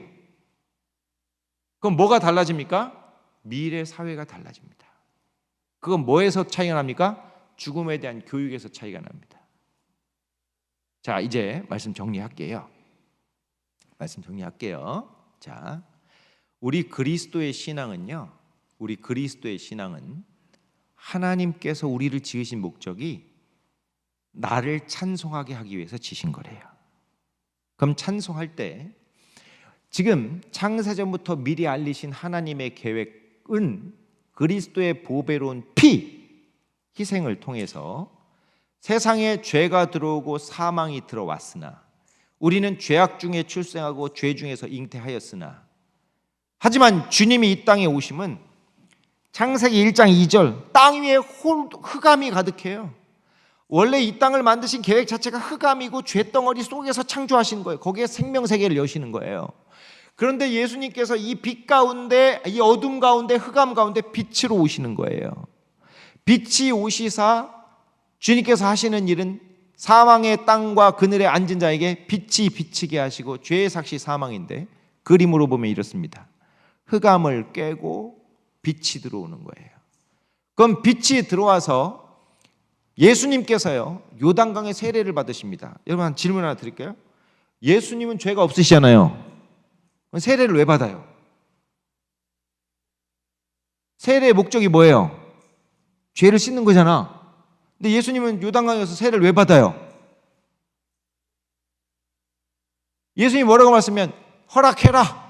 그럼 뭐가 달라집니까? 미래 사회가 달라집니다. 그건 뭐에서 차이가 납니까? 죽음에 대한 교육에서 차이가 납니다. 자, 이제 말씀 정리할게요. 자, 우리 그리스도의 신앙은 하나님께서 우리를 지으신 목적이 나를 찬송하게 하기 위해서 지신 거래요. 그럼 찬송할 때 지금 창세전부터 미리 알리신 하나님의 계획은 그리스도의 보배로운 피, 희생을 통해서 세상에 죄가 들어오고 사망이 들어왔으나 우리는 죄악 중에 출생하고 죄 중에서 잉태하였으나, 하지만 주님이 이 땅에 오심은 창세기 1장 2절 땅 위에 흑암이 가득해요. 원래 이 땅을 만드신 계획 자체가 흑암이고 죄덩어리 속에서 창조하신 거예요. 거기에 생명세계를 여시는 거예요. 그런데 예수님께서 이 빛 가운데, 이 어둠 가운데, 흑암 가운데 빛으로 오시는 거예요. 빛이 오시사 주님께서 하시는 일은 사망의 땅과 그늘에 앉은 자에게 빛이 비치게 하시고, 죄의 삭시 사망인데 그림으로 보면 이렇습니다. 흑암을 깨고 빛이 들어오는 거예요. 그럼 빛이 들어와서 예수님께서요 요단강의 세례를 받으십니다. 여러분, 한 질문 하나 드릴까요? 예수님은 죄가 없으시잖아요. 세례를 왜 받아요? 세례의 목적이 뭐예요? 죄를 씻는 거잖아. 근데 예수님은 요단강에서 세례를 왜 받아요? 예수님이 뭐라고 말씀하면 허락해라.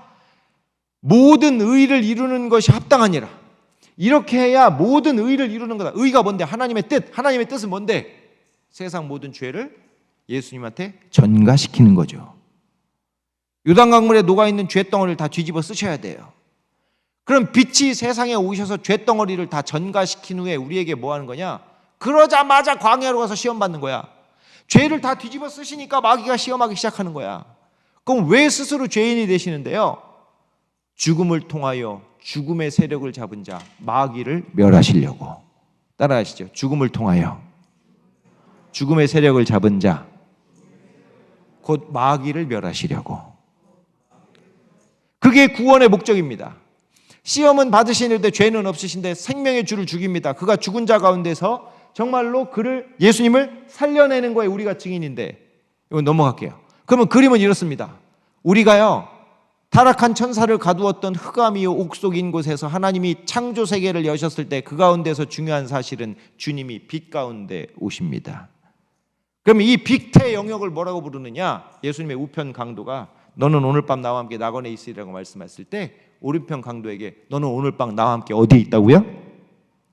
모든 의를 이루는 것이 합당하니라. 이렇게 해야 모든 의를 이루는 거다. 의가 뭔데? 하나님의 뜻. 하나님의 뜻은 뭔데? 세상 모든 죄를 예수님한테 전가시키는 거죠. 요단강물에 녹아있는 쇳덩어리를 다 뒤집어 쓰셔야 돼요. 그럼 빛이 세상에 오셔서 쇳덩어리를 다 전가시킨 후에 우리에게 뭐 하는 거냐? 그러자마자 광야로 가서 시험 받는 거야. 죄를 다 뒤집어 쓰시니까 마귀가 시험하기 시작하는 거야. 그럼 왜 스스로 죄인이 되시는데요? 죽음을 통하여 죽음의 세력을 잡은 자 마귀를 멸하시려고. 따라하시죠. 죽음을 통하여 죽음의 세력을 잡은 자 곧 마귀를 멸하시려고. 그게 구원의 목적입니다. 시험은 받으시는데 죄는 없으신데 생명의 주를 죽입니다. 그가 죽은 자 가운데서 정말로 그를 예수님을 살려내는 거에 우리가 증인인데, 이건 넘어갈게요. 그러면 그림은 이렇습니다. 우리가요 타락한 천사를 가두었던 흑암이요 옥속인 곳에서 하나님이 창조 세계를 여셨을 때 그 가운데서 중요한 사실은 주님이 빛 가운데 오십니다. 그럼 이 빛의 영역을 뭐라고 부르느냐? 예수님의 우편 강도가 너는 오늘 밤 나와 함께 낙원에 있으리라고 말씀했을 때 오른편 강도에게 너는 오늘 밤 나와 함께 어디에 있다고요?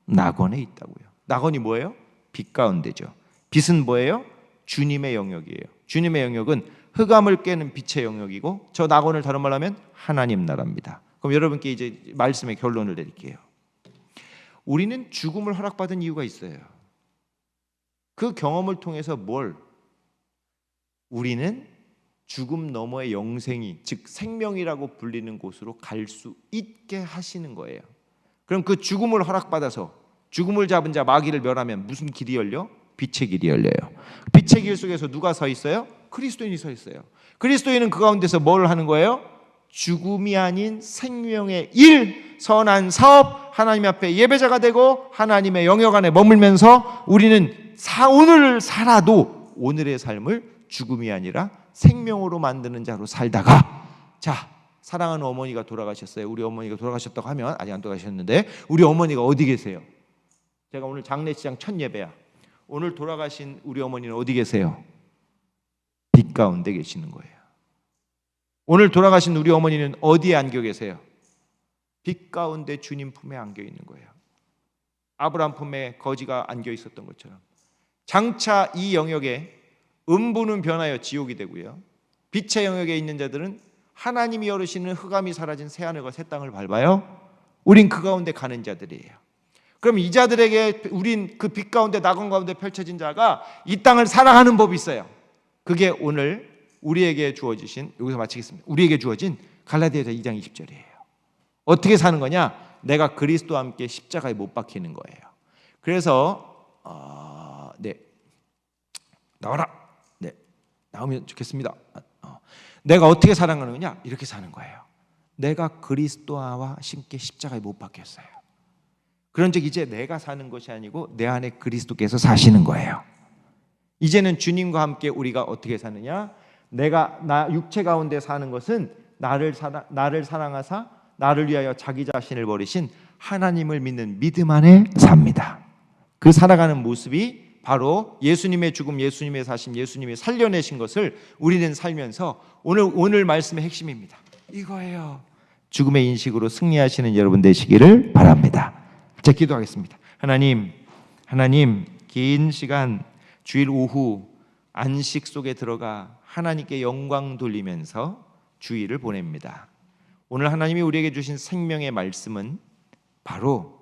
낙원에 있다고요. 낙원이 뭐예요? 빛 가운데죠. 빛은 뭐예요? 주님의 영역이에요. 주님의 영역은 흑암을 깨는 빛의 영역이고 저 낙원을 다른 말로 하면 하나님 나라입니다. 그럼 여러분께 이제 말씀의 결론을 내릴게요. 우리는 죽음을 허락받은 이유가 있어요. 그 경험을 통해서 우리는 죽음 너머의 영생이 즉 생명이라고 불리는 곳으로 갈 수 있게 하시는 거예요. 그럼 그 죽음을 허락받아서 죽음을 잡은 자 마귀를 멸하면 무슨 길이 열려? 빛의 길이 열려요. 빛의 길 속에서 누가 서 있어요? 그리스도인이 서 있어요. 그리스도인은 그 가운데서 뭘 하는 거예요? 죽음이 아닌 생명의 일, 선한 사업, 하나님 앞에 예배자가 되고 하나님의 영역 안에 머물면서 우리는 오늘을 살아도 오늘의 삶을 죽음이 아니라 생명으로 만드는 자로 살다가, 자, 사랑하는 어머니가 돌아가셨어요. 우리 어머니가 돌아가셨다고 하면 아직 안 돌아가셨는데 우리 어머니가 어디 계세요? 제가 오늘 장례식장 첫 예배야. 오늘 돌아가신 우리 어머니는 어디 계세요? 빛 가운데 계시는 거예요. 오늘 돌아가신 우리 어머니는 어디에 안겨 계세요? 빛 가운데 주님 품에 안겨 있는 거예요. 아브라함 품에 거지가 안겨 있었던 것처럼 장차 이 영역에 음부는 변하여 지옥이 되고요, 빛의 영역에 있는 자들은 하나님이 열으시는 흑암이 사라진 새하늘과 새 땅을 밟아요. 우린 그 가운데 가는 자들이에요. 그럼 이 자들에게 우린 그 빛 가운데 낙원 가운데 펼쳐진 자가 이 땅을 살아가는 법이 있어요. 그게 오늘 우리에게 주어지신, 여기서 마치겠습니다. 우리에게 주어진 갈라디아서 2장 20절이에요. 어떻게 사는 거냐? 내가 그리스도와 함께 십자가에 못 박히는 거예요. 그래서 나와라. 네, 나오면 좋겠습니다. 내가 어떻게 살아가는 거냐? 이렇게 사는 거예요. 내가 그리스도와 함께 십자가에 못 박혔어요. 그런즉 이제 내가 사는 것이 아니고 내 안에 그리스도께서 사시는 거예요. 이제는 주님과 함께 우리가 어떻게 사느냐? 나 육체 가운데 사는 것은 나를 사랑하사 나를 위하여 자기 자신을 버리신 하나님을 믿는 믿음 안에 삽니다. 그 살아가는 모습이 바로 예수님의 죽음, 예수님의 사심, 예수님이 살려내신 것을 우리는 살면서 오늘 말씀의 핵심입니다. 이거예요. 죽음의 인식으로 승리하시는 여러분 되시기를 바랍니다. 자, 기도하겠습니다. 하나님, 긴 시간 주일 오후 안식 속에 들어가 하나님께 영광 돌리면서 주일을 보냅니다. 오늘 하나님이 우리에게 주신 생명의 말씀은 바로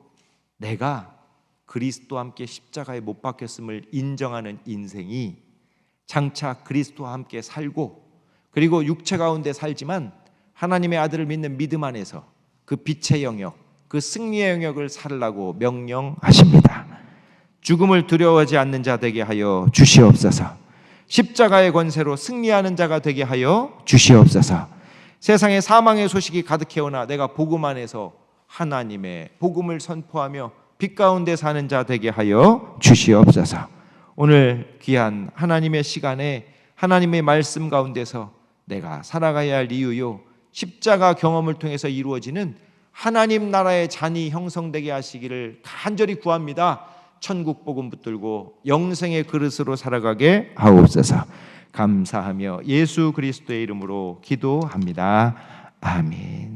내가 그리스도와 함께 십자가에 못 박혔음을 인정하는 인생이 장차 그리스도와 함께 살고, 그리고 육체 가운데 살지만 하나님의 아들을 믿는 믿음 안에서 그 빛의 영역, 그 승리의 영역을 살라고 명령하십니다. 죽음을 두려워하지 않는 자 되게 하여 주시옵소서. 십자가의 권세로 승리하는 자가 되게 하여 주시옵소서. 세상에 사망의 소식이 가득해오나 내가 복음 안에서 하나님의 복음을 선포하며 빛 가운데 사는 자 되게 하여 주시옵소서. 오늘 귀한 하나님의 시간에 하나님의 말씀 가운데서 내가 살아가야 할 이유요, 십자가 경험을 통해서 이루어지는 하나님 나라의 잔이 형성되게 하시기를 간절히 구합니다. 천국 복음 붙들고 영생의 그릇으로 살아가게 하옵소서. 감사하며 예수 그리스도의 이름으로 기도합니다. 아멘.